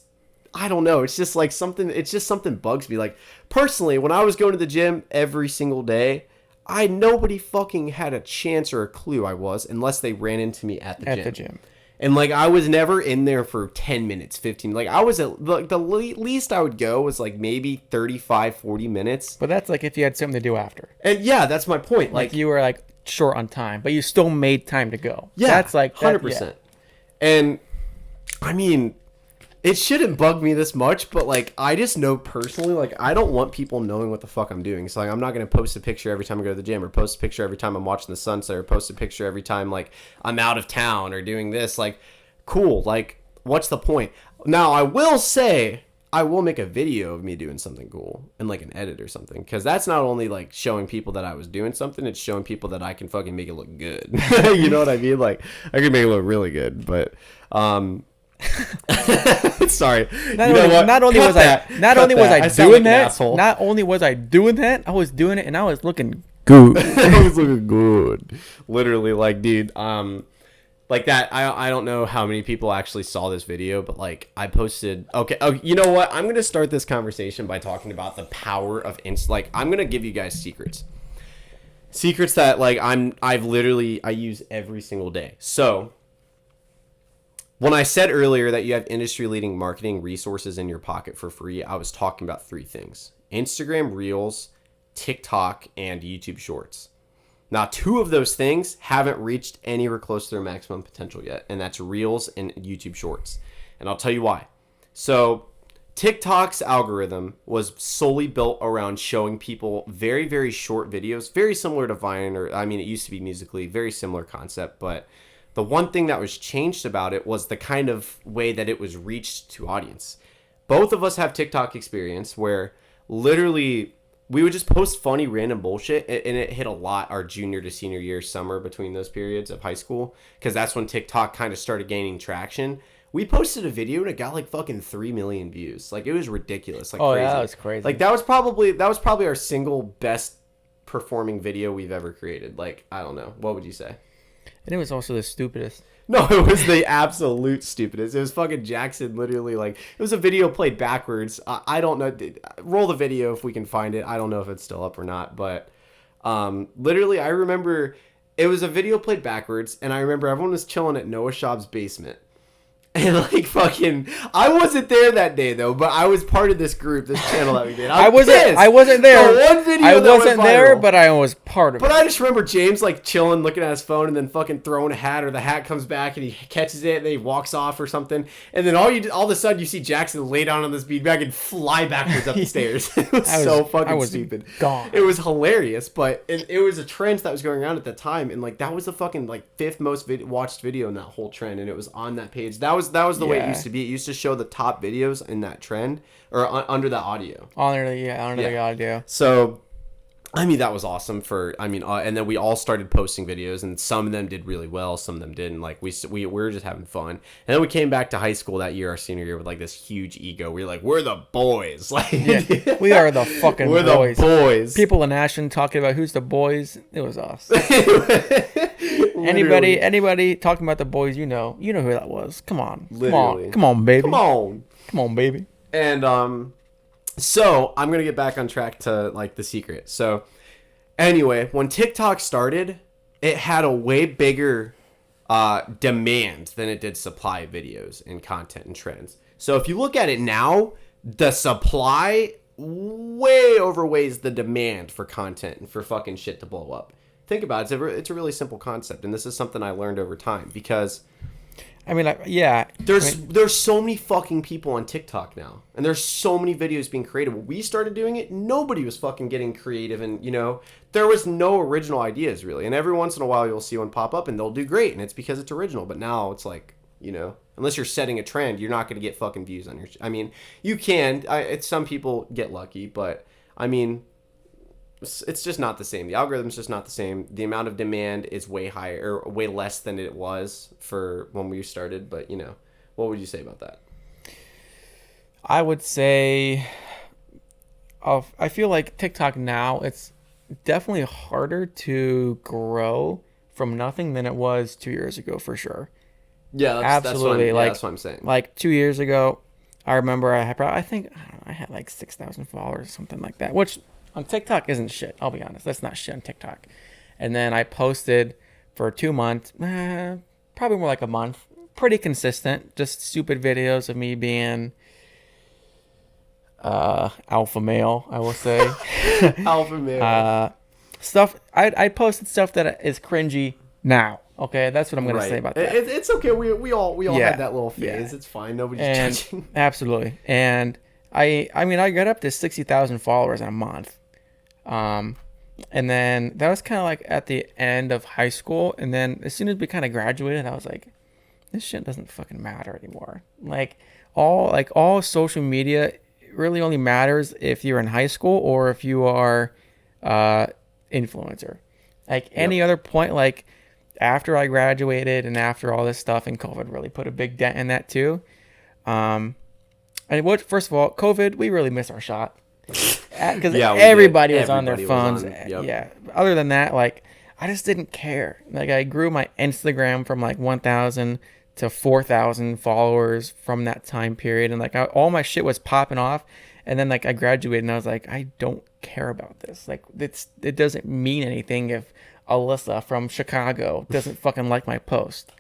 I don't know. It's just like something bugs me. Like personally, when I was going to the gym every single day, nobody fucking had a chance or a clue I was, unless they ran into me at the gym. And like, I was never in there for 10 minutes, 15. Like I was the least I would go was like maybe 35, 40 minutes. But that's like if you had something to do after. And yeah, that's my point. Like you were like short on time, but you still made time to go. Yeah, that's like 100%. Yeah. And I mean, it shouldn't bug me this much, but like I just know personally, like I don't want people knowing what the fuck I'm doing. So like I'm not gonna post a picture every time I go to the gym, or post a picture every time I'm watching the sunset, or post a picture every time like I'm out of town or doing this. Like, cool. Like, what's the point? Now I will say I will make a video of me doing something cool and like an edit or something, because that's not only like showing people that I was doing something, it's showing people that I can fucking make it look good. You know what I mean? Like I can make it look really good, but sorry. Not only was I doing that, I was doing it and I was looking good. I was looking good. Literally, like, dude, like that. I don't know how many people actually saw this video, but like I posted. Okay, oh, you know what? I'm gonna start this conversation by talking about the power of like I'm gonna give you guys secrets that like I use every single day. So when I said earlier that you have industry-leading marketing resources in your pocket for free, I was talking about three things: Instagram Reels, TikTok, and YouTube Shorts. Now, two of those things haven't reached anywhere close to their maximum potential yet, and that's Reels and YouTube Shorts. And I'll tell you why. So TikTok's algorithm was solely built around showing people very, very short videos, very similar to Vine, or I mean, it used to be Musical.ly, very similar concept, but the one thing that was changed about it was the kind of way that it was reached to audience. Both of us have TikTok experience where literally we would just post funny random bullshit, and it hit a lot our junior to senior year, summer, between those periods of high school, because that's when TikTok kind of started gaining traction. We posted a video and it got like fucking 3 million views. Like it was ridiculous. Like, crazy. Yeah, that was crazy. Like that was probably our single best performing video we've ever created. Like, I don't know. What would you say? And it was also the stupidest. No, it was the absolute stupidest. It was fucking Jackson literally, like, it was a video played backwards. I don't know. Roll the video if we can find it. I don't know if it's still up or not, but literally I remember it was a video played backwards, and I remember everyone was chilling at Noah Schaub's basement. And like fucking, I wasn't there that day though, but I was part of this group, this channel that we did. I wasn't there. The one video I that wasn't went there, viral. but I was part of But it. I just remember James like chilling, looking at his phone, and then fucking throwing a hat, or the hat comes back and he catches it, and then he walks off or something. And then all of a sudden you see Jackson lay down on this beanbag and fly backwards up the stairs. It was so fucking stupid. Gone. It was hilarious, but it was a trend that was going around at the time, and like that was the fucking like 5th most watched video in that whole trend, and it was on that page. That was the way it used to be. It used to show the top videos in that trend or under that audio. Under the audio. So, I mean, that was awesome and then we all started posting videos, and some of them did really well, some of them didn't. Like we were just having fun. And then we came back to high school that year, our senior year, with like this huge ego. We were like, we're the boys. Like, We are the fucking we're boys. the boys. People in Ashland talking about who's the boys. It was us. Literally. Anybody talking about the boys, you know who that was. Come on. Literally. Come on, baby. Come on, baby. And so I'm gonna get back on track to like the secret. So anyway, when TikTok started, it had a way bigger demand than it did supply of videos and content and trends. So if you look at it now, the supply way overweighs the demand for content and for fucking shit to blow up. Think about it. It's a really simple concept, and this is something I learned over time because I mean, there's so many fucking people on TikTok now, and there's so many videos being created. When we started doing it, nobody was fucking getting creative, and there was no original ideas really. And every once in a while, you'll see one pop up, and they'll do great, and it's because it's original. But now it's like, unless you're setting a trend, you're not going to get fucking views on your. I mean, you can. Some people get lucky, but I mean, it's just not the same. The algorithm's just not the same. The amount of demand is way higher, or way less than it was for when we started. But what would you say about that? I would say, I feel like TikTok now, it's definitely harder to grow from nothing than it was 2 years ago, for sure. Yeah, absolutely. That's what I'm saying. Like 2 years ago, I remember I had like 6,000 followers, something like that, which on TikTok isn't shit. I'll be honest. That's not shit on TikTok. And then I posted for 2 months, probably more like a month, pretty consistent, just stupid videos of me being alpha male, I will say. Alpha male. Stuff. I posted stuff that is cringy now. Okay, that's what I'm gonna say about that. It's okay. We all had that little phase. Yeah. It's fine. Nobody's judging. Absolutely. And I mean, I got up to 60,000 followers in a month. And then that was kind of like at the end of high school. And then as soon as we kind of graduated, I was like, this shit doesn't fucking matter anymore. Like all social media really only matters if you're in high school or if you are influencer. Like any other point, like after I graduated and after all this stuff, and COVID really put a big dent in that too. And first of all, COVID, we really missed our shot. Because everybody was on their phones. Yeah. Other than that, like, I just didn't care. Like, I grew my Instagram from like 1,000 to 4,000 followers from that time period, and like all my shit was popping off. And then like I graduated, and I was like, I don't care about this. Like, it doesn't mean anything if Alyssa from Chicago doesn't fucking like my post.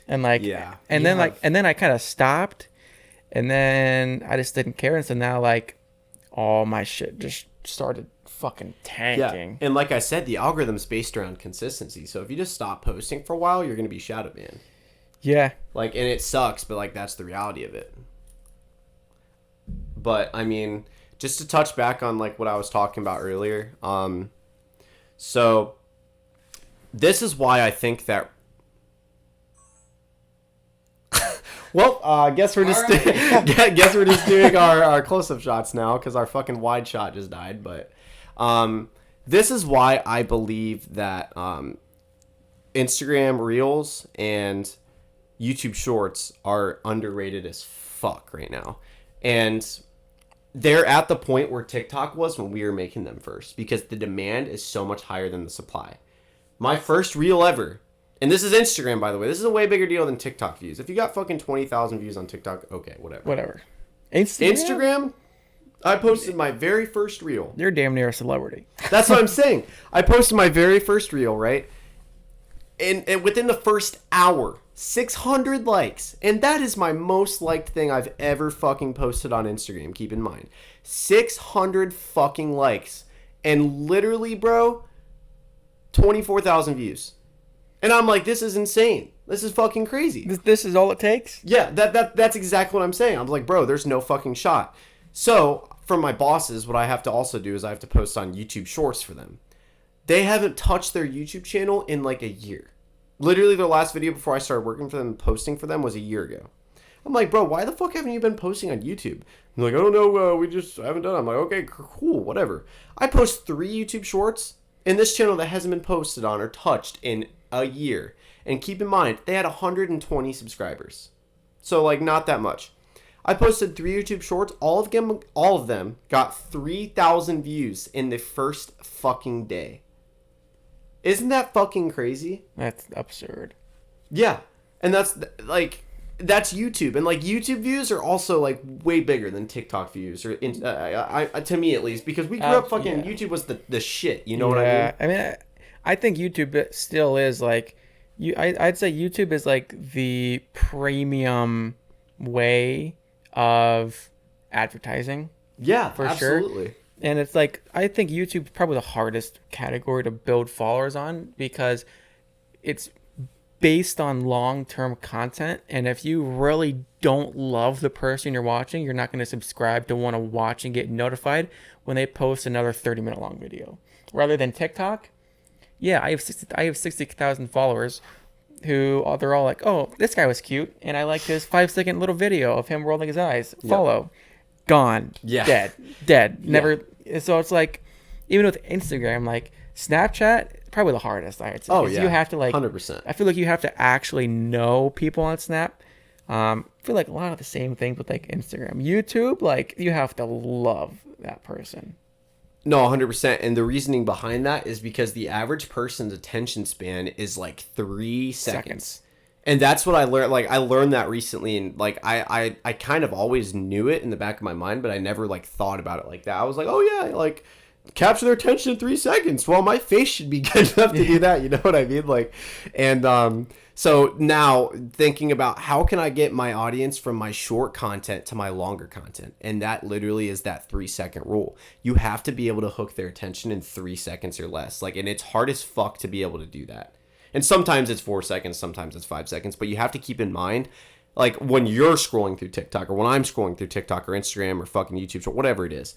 And like, then I kind of stopped, and then I just didn't care. And so now like all my shit just started fucking tanking. Yeah. And like I said, the algorithm's based around consistency. So if you just stop posting for a while, you're going to be shadow banned. Yeah. Like, and it sucks, but like that's the reality of it. But I mean, just to touch back on like what I was talking about earlier. So this is why I think that. Well, guess we're just doing our close-up shots now because our fucking wide shot just died. But this is why I believe that Instagram Reels and YouTube Shorts are underrated as fuck right now. And they're at the point where TikTok was when we were making them first because the demand is so much higher than the supply. My first reel ever. And this is Instagram, by the way. This is a way bigger deal than TikTok views. If you got fucking 20,000 views on TikTok, okay, whatever. Instagram, I posted my very first reel. You're damn near a celebrity. That's what I'm saying. I posted my very first reel, right? And within the first hour, 600 likes. And that is my most liked thing I've ever fucking posted on Instagram. Keep in mind. 600 fucking likes. And literally, bro, 24,000 views. And I'm like, this is insane. This is fucking crazy. This is all it takes? Yeah, that's exactly what I'm saying. I'm like, bro, there's no fucking shot. So, from my bosses, what I have to also do is I have to post on YouTube Shorts for them. They haven't touched their YouTube channel in like a year. Literally, their last video before I started working for them and posting for them was a year ago. I'm like, bro, why the fuck haven't you been posting on YouTube? They're like, I don't know, we just haven't done it. I'm like, okay, cool, whatever. I post 3 YouTube Shorts in this channel that hasn't been posted on or touched in a year. And keep in mind, they had 120 subscribers. So, like, not that much. I posted 3 YouTube Shorts. All of them got 3,000 views in the first fucking day. Isn't that fucking crazy? That's absurd. Yeah. And that's YouTube. And, like, YouTube views are also, like, way bigger than TikTok views. Or to me, at least. Because we grew up fucking... Yeah. YouTube was the shit. You know what I mean? I mean, I think YouTube still is, like... I'd say YouTube is, like, the premium way of advertising. Yeah, for absolutely. Sure. And it's like, I think YouTube's probably the hardest category to build followers on because it's based on long-term content. And if you really don't love the person you're watching, you're not going to subscribe to want to watch and get notified when they post another 30-minute long video. Rather than TikTok, yeah, I have 60,000 followers who they're all like, oh, this guy was cute, and I like his 5-second little video of him rolling his eyes. Follow. Gone. Yeah. Dead. Never. Yeah. So it's like, even with Instagram, like Snapchat, probably the hardest. I would say. Oh yeah. You have to 100%. I feel like you have to actually know people on Snap. I feel like a lot of the same things with like Instagram, YouTube. Like you have to love that person. No, 100%. And the reasoning behind that is because the average person's attention span is like 3 seconds. And that's what I learned. Like, I learned that recently. And, like, I kind of always knew it in the back of my mind, but I never, like, thought about it like that. I was like, oh, yeah, like, capture their attention in 3 seconds. Well, my face should be good enough to do that. You know what I mean? Like, and so now thinking about how can I get my audience from my short content to my longer content? And that literally is that 3-second rule. You have to be able to hook their attention in 3 seconds or less. Like, and it's hard as fuck to be able to do that. And sometimes it's 4 seconds, sometimes it's 5 seconds. But you have to keep in mind, like when you're scrolling through TikTok or when I'm scrolling through TikTok or Instagram or fucking YouTube or whatever it is,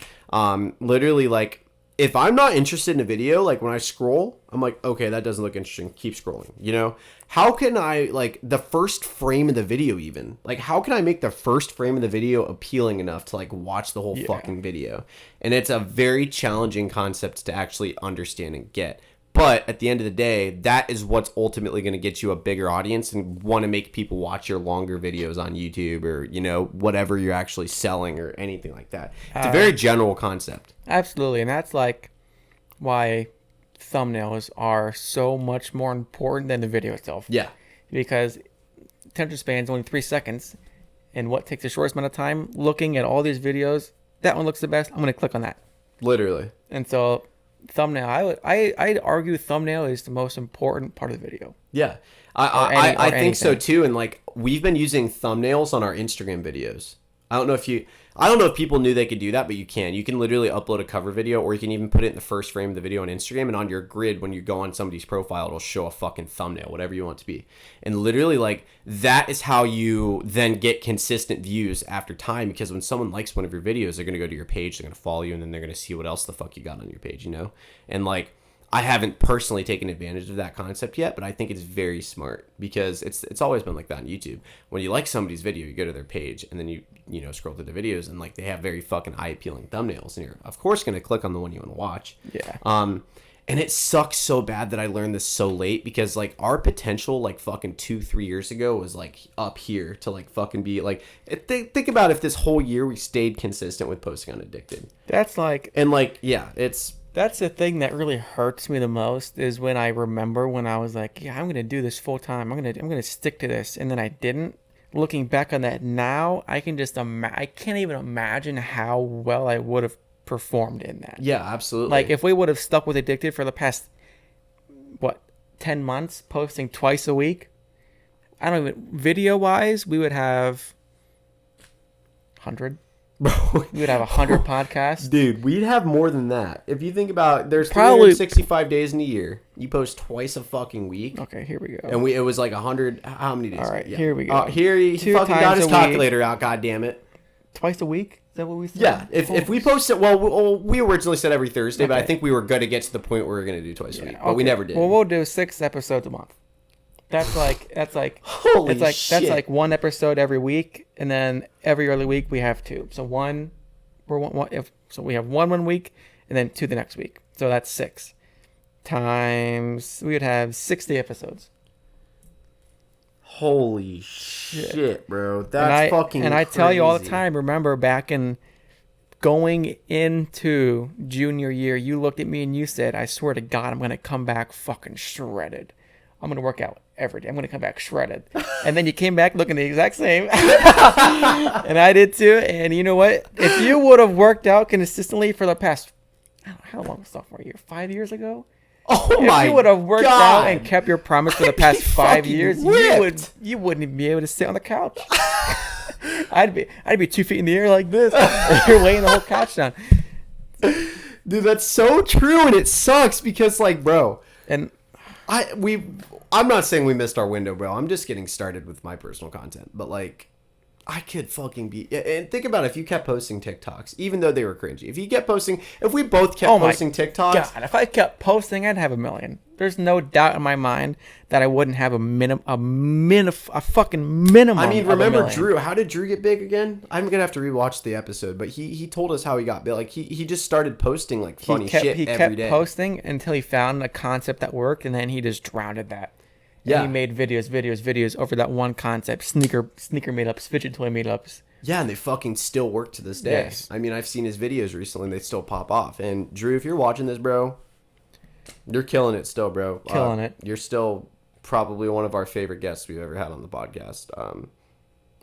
literally like if I'm not interested in a video, like when I scroll, I'm like, okay, that doesn't look interesting. Keep scrolling, you know? How can I, like, the first frame of the video even? Like, how can I make the first frame of the video appealing enough to, like, watch the whole fucking video? And it's a very challenging concept to actually understand and get. But at the end of the day, that is what's ultimately going to get you a bigger audience and want to make people watch your longer videos on YouTube or, you know, whatever you're actually selling or anything like that. It's a very general concept. Absolutely. And that's like why thumbnails are so much more important than the video itself. Yeah. Because attention span is only 3 seconds. And what takes the shortest amount of time? Looking at all these videos, that one looks the best. I'm going to click on that. Literally. And so thumbnail, I'd argue thumbnail is the most important part of the video. Yeah. I think so too. And like we've been using thumbnails on our Instagram videos. I don't know if people knew they could do that, but you can. You can literally upload a cover video, or you can even put it in the first frame of the video on Instagram, and on your grid, when you go on somebody's profile, it'll show a fucking thumbnail, whatever you want it to be. And literally, like, that is how you then get consistent views after time, because when someone likes one of your videos, they're going to go to your page, they're going to follow you, and then they're going to see what else the fuck you got on your page, you know? And, like, I haven't personally taken advantage of that concept yet, but I think it's very smart because it's always been like that on YouTube. When you like somebody's video, you go to their page and then you scroll through the videos and like they have very fucking eye appealing thumbnails and you're of course going to click on the one you want to watch. Yeah. And it sucks so bad that I learned this so late because like our potential like fucking 2-3 years ago was like up here to like fucking be like think about if this whole year we stayed consistent with posting on Addicted. That's like That's the thing that really hurts me the most is when I remember when I was like, yeah, I'm going to do this full time. I'm going to stick to this. And then I didn't. Looking back on that now, I can just I can't even imagine how well I would have performed in that. Yeah, absolutely. Like if we would have stuck with Addicted for the past 10 months, posting twice a week, I don't even, video wise, we would have 100. Bro, We would have 100 podcasts. dude, we'd have more than that. If you think about, there's Probably- 365 days in a year. You post twice a fucking week. Okay, here we go. And it was like 100. How many days? All right, Yeah. here we go. Here he 2 fucking got times his a week. calculator out. God damn it. Twice a week? Is that what we said? Yeah. If we post it, well, we originally said every Thursday, but I Okay. think we were going to get to the point where we were going to do twice a week, but we Okay. never did. Well, we'll do 6 episodes a month. That's like Holy that's like shit. that's like 1 episode every week, and then every other week we have 2. So we have 1 week, and then 2 the next week. So that's 6 times. We would have 60 episodes. Holy shit, bro. That's fucking And I tell you all the crazy. time, remember back in going into junior year, you looked at me and you said, I swear to God, I'm going to come back fucking shredded. I'm going to work out every day. I'm going to come back shredded. And then you came back looking the exact same. And I did too. And you know what? If you would have worked out consistently for the past, how long was sophomore year? 5 years ago? Oh my If you would have worked God. out and kept your promise for the past 5 fucking years, ripped. you wouldn't be able to sit on the couch. I'd be 2 feet in the air like this. You're weighing the whole couch down. Dude, that's so true, and it sucks because, like, bro, And I'm not saying we missed our window, bro. I'm just getting started with my personal content, but like, I could fucking be. And think about if you kept posting TikToks, even though they were cringy. If we both kept posting TikToks, God, if I kept posting, I'd have 1 million. There's no doubt in my mind that I wouldn't have a fucking minimum. I mean, of 1 remember million. Drew? How did Drew get big again? I'm gonna have to rewatch the episode, but he told us how he got big. Like he just started posting like funny shit He every kept day. posting until he found a concept that worked, and then he just drowned that. And Yeah. he made videos over that one concept: sneaker meetups, fidget toy meetups. Yeah, and they fucking still work to this day. Yes. I mean, I've seen his videos recently, and they still pop off. And Drew, if you're watching this, bro, you're killing it still, bro. Killing it. You're still probably one of our favorite guests we've ever had on the podcast.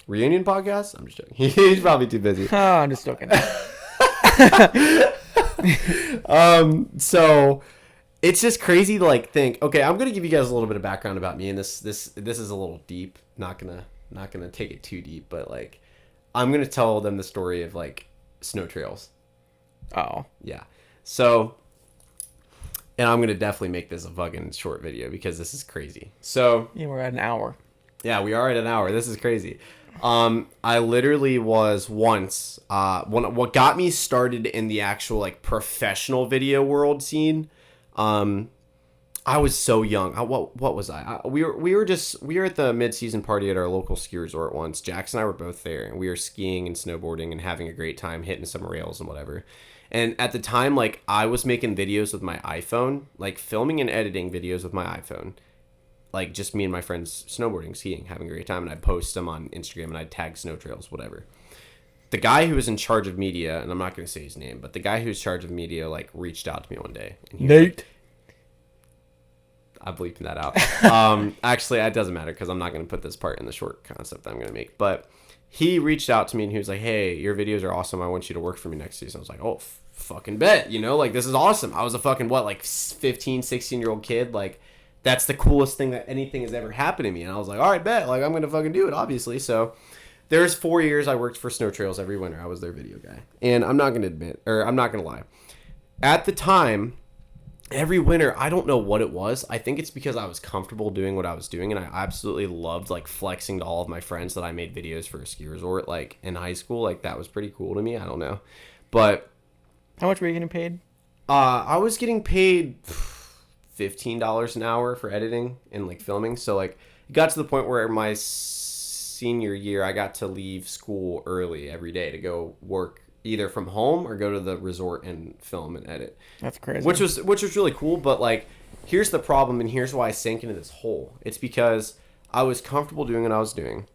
Reunion podcast? I'm just joking. He's probably too busy. Oh, I'm just joking. So it's just crazy to like think. Okay, I'm gonna give you guys a little bit of background about me, and this is a little deep. Not gonna take it too deep, but like I'm gonna tell them the story of like snow trails. Oh, Yeah. So, and I'm gonna definitely make this a fucking short video because this is crazy. So yeah, we're at an hour. yeah, we are at an hour. This is crazy. I literally was once what got me started in the actual like professional video world scene. I was so young. What was I? We were at the mid-season party at our local ski resort once. Jax and I were both there, and we were skiing and snowboarding and having a great time, hitting some rails and whatever. And at the time, like I was making videos with my iPhone, like filming and editing videos with my iPhone. Like just me and my friends snowboarding, skiing, having a great time, and I'd post them on Instagram and I'd tag snow trails, whatever. The guy who was in charge of media, and I'm not going to say his name, but the guy who was in charge of media like reached out to me one day. And he was like, Nate. I'm bleeping that out. Actually, it doesn't matter because I'm not going to put this part in the short concept that I'm going to make. But he reached out to me and he was like, hey, your videos are awesome. I want you to work for me next season. I was like, oh, fucking bet. You know, like this is awesome. I was a fucking, 15, 16-year-old kid. Like that's the coolest thing that anything has ever happened to me. And I was like, all right, bet. Like I'm going to fucking do it, obviously. So there's 4 years I worked for Snow Trails every winter. I was their video guy. And I'm not going to lie. At the time, every winter, I don't know what it was. I think it's because I was comfortable doing what I was doing, and I absolutely loved like flexing to all of my friends that I made videos for a ski resort like in high school. Like that was pretty cool to me. I don't know. But How much were you getting paid? I was getting paid $15 an hour for editing and like filming. So like it got to the point where my senior year I got to leave school early every day to go work either from home or go to the resort and film and edit. That's crazy. Which was really cool, but like here's the problem and here's why I sank into this hole. It's because I was comfortable doing what I was doing.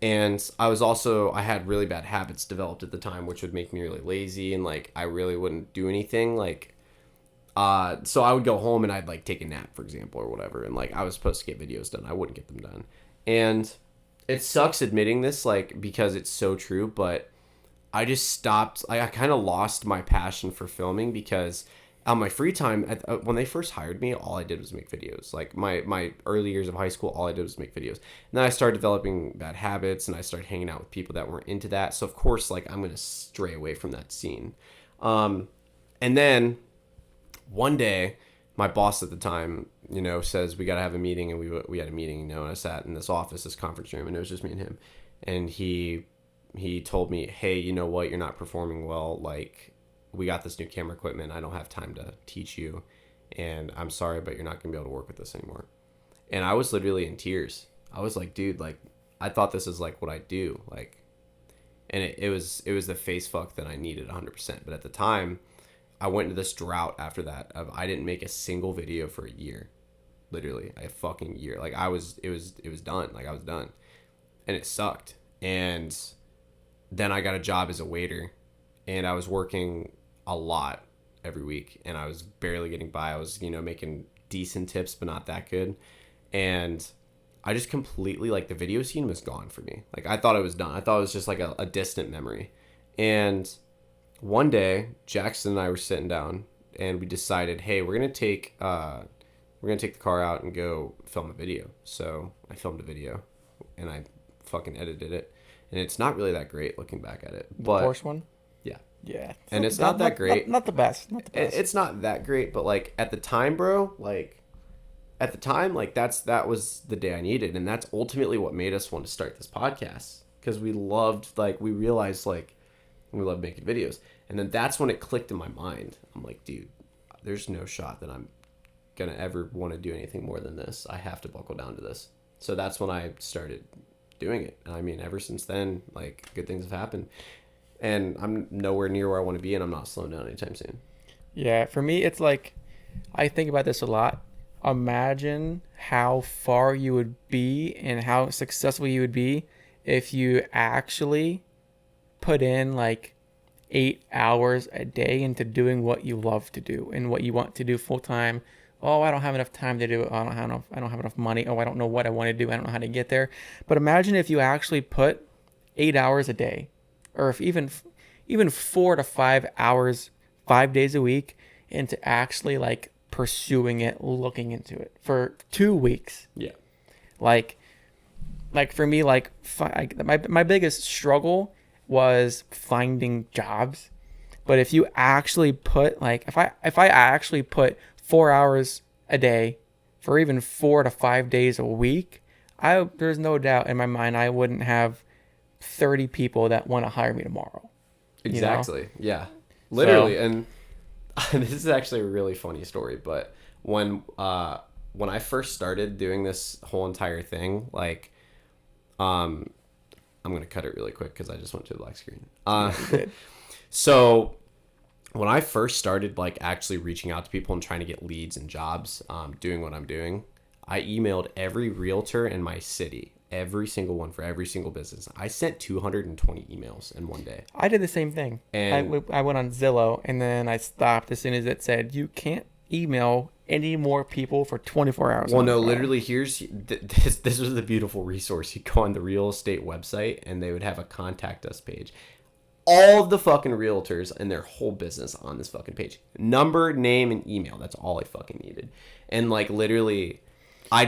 And I had really bad habits developed at the time, which would make me really lazy and like I really wouldn't do anything. Like so I would go home and I'd like take a nap, for example, or whatever, and like I was supposed to get videos done. I wouldn't get them done. And it sucks admitting this, like, because it's so true, but I just stopped. I kind of lost my passion for filming because on my free time, when they first hired me, all I did was make videos. Like my early years of high school, all I did was make videos. And then I started developing bad habits, and I started hanging out with people that weren't into that. So of course, like I'm gonna stray away from that scene. And then one day, my boss at the time, says we gotta have a meeting, and we had a meeting, and I sat in this office, this conference room, and it was just me and him. And he told me, hey, you know what? You're not performing well. Like, we got this new camera equipment. I don't have time to teach you. And I'm sorry, but you're not going to be able to work with this anymore. And I was literally in tears. I was like, dude, like, I thought this is like what I do. Like, and it was the face fuck that I needed 100%. But at the time, I went into this drought after that of I didn't make a single video for a year. Literally, a fucking year. Like, it was done. Like, I was done. And it sucked. And then I got a job as a waiter, and I was working a lot every week, and I was barely getting by. I was, making decent tips, but not that good. And I just completely, like, the video scene was gone for me. Like, I thought it was done. I thought it was just like a distant memory. And one day, Jackson and I were sitting down, and we decided, hey, we're gonna take the car out and go film a video. So I filmed a video, and I fucking edited it. And it's not really that great looking back at it. But the Porsche one? Yeah. Yeah. And it's not that great. Not the best. Not the best. It's not that great, but like at the time, bro, like that was the day I needed. And that's ultimately what made us want to start this podcast. Because we realized like we love making videos. And then that's when it clicked in my mind. I'm like, dude, there's no shot that I'm going to ever want to do anything more than this. I have to buckle down to this. So that's when I started doing it. And I mean, ever since then, like, good things have happened. And I'm nowhere near where I want to be, and I'm not slowing down anytime soon. Yeah, for me, it's like, I think about this a lot. Imagine how far you would be and how successful you would be if you actually put in like 8 hours a day into doing what you love to do and what you want to do full time. Oh, I don't have enough time to do it. I don't have enough money. Oh, I don't know what I want to do. I don't know how to get there. But imagine if you actually put 8 hours a day, or if even 4 to 5 hours, 5 days a week, into actually like pursuing it, looking into it for 2 weeks. Yeah. Like for me, like my biggest struggle was finding jobs. But if you actually put like, if I actually put 4 hours a day for even 4 to 5 days a week, there's no doubt in my mind I wouldn't have 30 people that want to hire me tomorrow. Exactly. Yeah. Literally. So, and this is actually a really funny story, but when I first started doing this whole entire thing, like, I'm going to cut it really quick because I just went to the black screen. So when I first started like actually reaching out to people and trying to get leads and jobs, doing what I'm doing, I emailed every realtor in my city, every single one for every single business. I sent 220 emails in one day. I did the same thing. And I went on Zillow, and then I stopped as soon as it said you can't email any more people for 24 hours. Well, no, literally, this was the beautiful resource. You go on the real estate website, and they would have a contact us page. All of the fucking realtors and their whole business on this fucking page. Number, name, and email. That's all I fucking needed. And like literally, I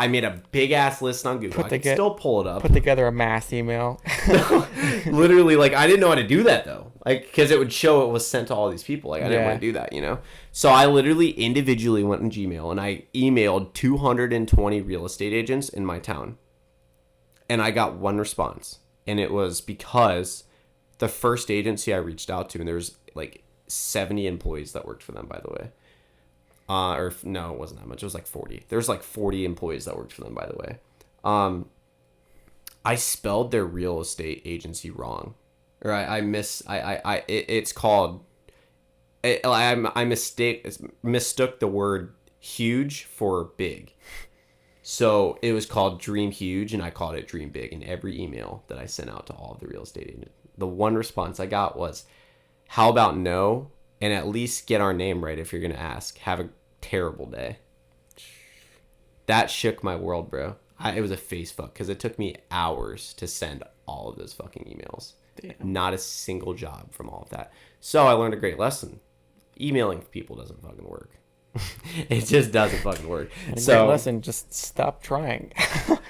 made a big ass list on Google. I can still pull it up. Put together a mass email. Literally, like I didn't know how to do that though. Like, because it would show it was sent to all these people. Like I didn't want to do that, So I literally individually went in Gmail and I emailed 220 real estate agents in my town. And I got one response. And it was because the first agency I reached out to, and there was like 70 employees that worked for them, by the way. No, it wasn't that much. It was like 40. There's like 40 employees that worked for them, by the way. I spelled their real estate agency wrong. Or I mistook the word huge for big. So it was called Dream Huge, and I called it Dream Big in every email that I sent out to all of the real estate agents. The one response I got was, how about no? And at least get our name right if you're going to ask. Have a terrible day. That shook my world, bro. It was a face fuck because it took me hours to send all of those fucking emails. Damn. Not a single job from all of that. So I learned a great lesson. emailing people doesn't fucking work. It just doesn't fucking work. So listen, just stop trying.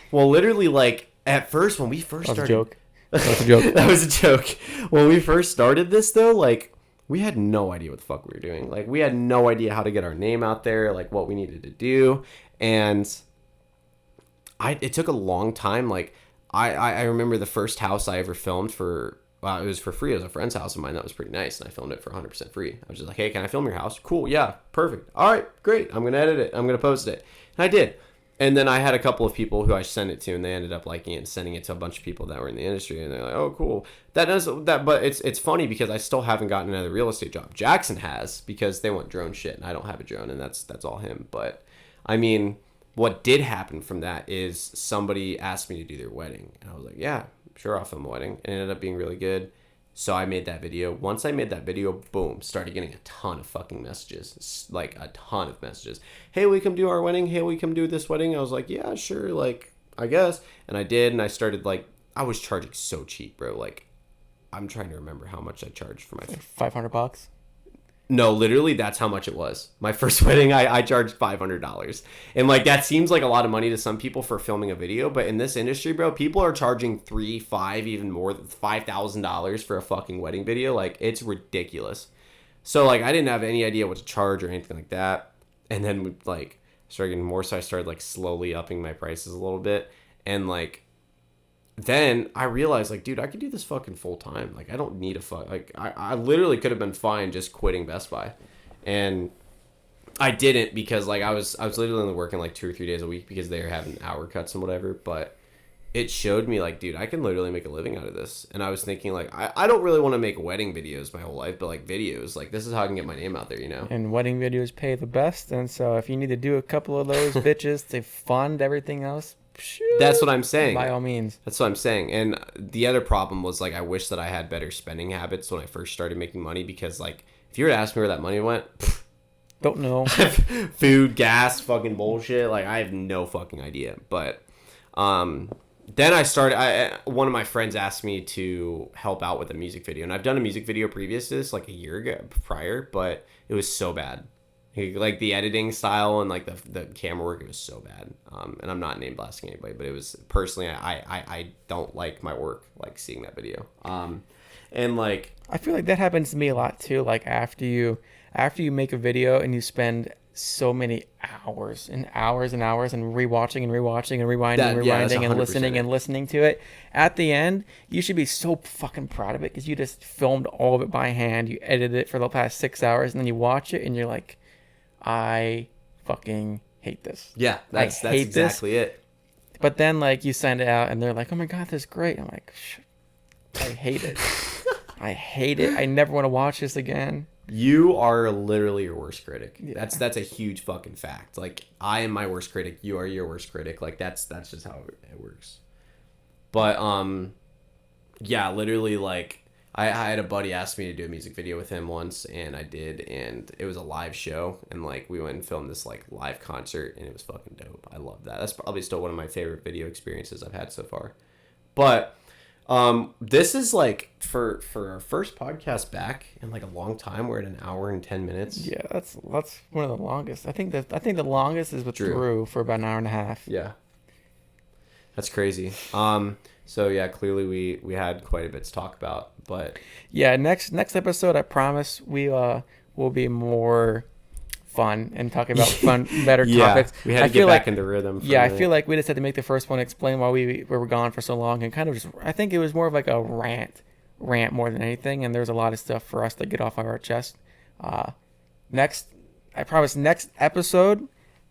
Well, literally, like at first when we first started, joke. That was a joke. That was a joke. When we first started this, though, like we had no idea what the fuck we were doing. Like we had no idea how to get our name out there, like what we needed to do, and it took a long time. Like I remember the first house I ever filmed for. It was for free. It was a friend's house of mine that was pretty nice, and I filmed it for 100% free. I was just like, hey, can I film your house? Cool, yeah, perfect. All right, great. I'm going to edit it. I'm going to post it. And I did. And then I had a couple of people who I sent it to, and they ended up liking it and sending it to a bunch of people that were in the industry, and they're like, oh, cool. But it's funny because I still haven't gotten another real estate job. Jackson has, because they want drone shit, and I don't have a drone, and that's all him. But, I mean, what did happen from that is somebody asked me to do their wedding, and I was like, yeah, sure, I'll film a wedding. It ended up being really good. So I made that video. Once I made that video, boom, started getting a ton of fucking messages. Like a ton of messages. Hey, will you come do our wedding? Hey, will you come do this wedding? I was like, yeah, sure, like, I guess. And I did, and I started, like, I was charging so cheap, bro. Like, I'm trying to remember how much I charged for my... Like $500? No, literally, that's how much it was. My first wedding, I charged $500. And, like, that seems like a lot of money to some people for filming a video. But in this industry, bro, people are charging $3,000, $5,000, even more than $5,000 for a fucking wedding video. Like, it's ridiculous. So, like, I didn't have any idea what to charge or anything like that. And then, like, started getting more. So I started, like, slowly upping my prices a little bit. And, like, then I realized, like, dude, I could do this fucking full time. Like, I don't need I literally could have been fine just quitting Best Buy. And I didn't, because, like, I was literally only working, like, 2 or 3 days a week because they were having hour cuts and whatever. But it showed me, like, dude, I can literally make a living out of this. And I was thinking, like, I don't really want to make wedding videos my whole life, but, like, videos, like, this is how I can get my name out there, you know? And wedding videos pay the best. And so if you need to do a couple of those bitches to fund everything else, shoot, that's what I'm saying. By all means. That's what I'm saying. And the other problem was, like, I wish that I had better spending habits when I first started making money, because, like, if you were to ask me where that money went, don't know. Food, gas, fucking bullshit. Like, I have no fucking idea. But then I started, one of my friends asked me to help out with a music video. And I've done a music video previous to this, like, a year ago prior, but it was so bad. Like, the editing style and, like, the camera work, it was so bad. And I'm not name blasting anybody, but it was, personally, I don't like my work, like, seeing that video. And, like, I feel like that happens to me a lot too. Like, after you make a video and you spend so many hours and hours and hours and rewatching and rewatching and rewinding and listening to it, at the end you should be so fucking proud of it, because you just filmed all of it by hand. You edited it for the past 6 hours, and then you watch it and you're like, I fucking hate this. Yeah, that's exactly it. But then, like, you send it out and they're like, oh my god, this is great. I'm like, I hate it. I hate it. I never want to watch this again. You are literally your worst critic. Yeah. That's a huge fucking fact. Like, I am my worst critic. You are your worst critic. Like, that's just how it works. But yeah, literally, like, I had a buddy ask me to do a music video with him once, and I did, and it was a live show, and, like, we went and filmed this, like, live concert, and it was fucking dope. I love that. That's probably still one of my favorite video experiences I've had so far. But this is, like, for our first podcast back in, like, a long time. We're at an hour and 10 minutes. Yeah, that's one of the longest. I think the longest is with Drew for about an hour and a half. Yeah, that's crazy. So yeah, clearly we had quite a bit to talk about, but yeah, next episode, I promise we will be more fun and talk about better topics. We had to get back into rhythm. I feel like we just had to make the first one explain why we were gone for so long, and kind of just, I think it was more of like a rant more than anything, and there's a lot of stuff for us to get off of our chest. I promise next episode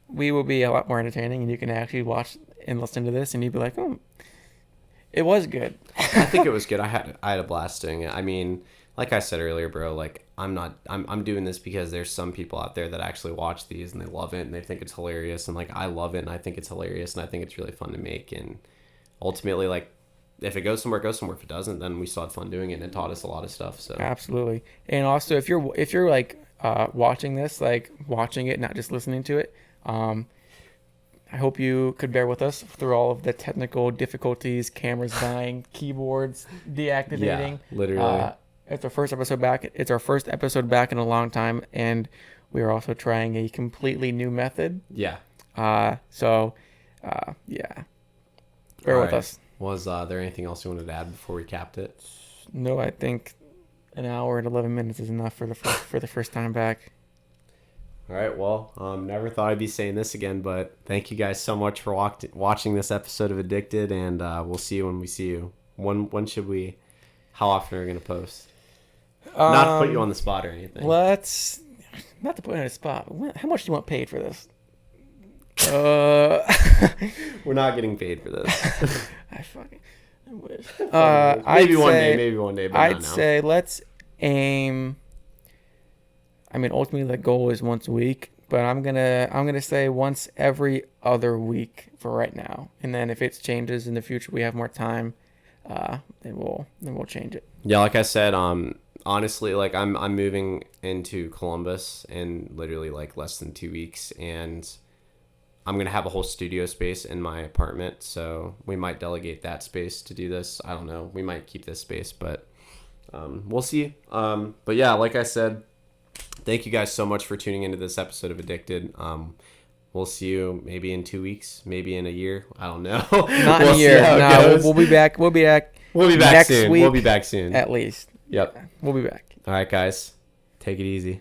we will be a lot more entertaining, and you can actually watch and listen to this, and you'd be like, oh, it was good. I think it was good. I had a blast doing it. I mean, like I said earlier, bro, like, I'm doing this because there's some people out there that actually watch these and they love it and they think it's hilarious, and, like, I love it and I think it's hilarious and I think it's really fun to make, and ultimately, like, if it goes somewhere, it goes somewhere. If it doesn't, then we still had fun doing it, and it taught us a lot of stuff. So absolutely. And also, if you're like watching this, like, watching it, not just listening to it, I hope you could bear with us through all of the technical difficulties, cameras dying, keyboards deactivating. Yeah, literally. It's our first episode back. It's our first episode back in a long time, and we are also trying a completely new method. Yeah. Yeah. Bear with us. Was there anything else you wanted to add before we capped it? No, I think an hour and 11 minutes is enough for the first time back. All right. Well, never thought I'd be saying this again, but thank you guys so much for watching this episode of Addicted, and we'll see you when we see you. When should we? How often are we gonna post? Not to put you on the spot or anything. Not to put you on the spot. How much do you want paid for this? We're not getting paid for this. I wish. Maybe one day. But I'd not now. say let's aim. I mean, ultimately the goal is once a week, but I'm gonna say once every other week for right now, and then if it changes in the future, we have more time, then we'll change it. Yeah, like I said, honestly, like I'm moving into Columbus in literally like less than 2 weeks, and I'm gonna have a whole studio space in my apartment, so we might delegate that space to do this. I don't know. We might keep this space, but we'll see. But yeah, like I said, thank you guys so much for tuning into this episode of Addicted. We'll see you maybe in 2 weeks, maybe in a year. I don't know. Not in a year. No, we'll be back. We'll be back. We'll be back next soon. week. We'll be back soon. At least. Yep. We'll be back. All right, guys. Take it easy.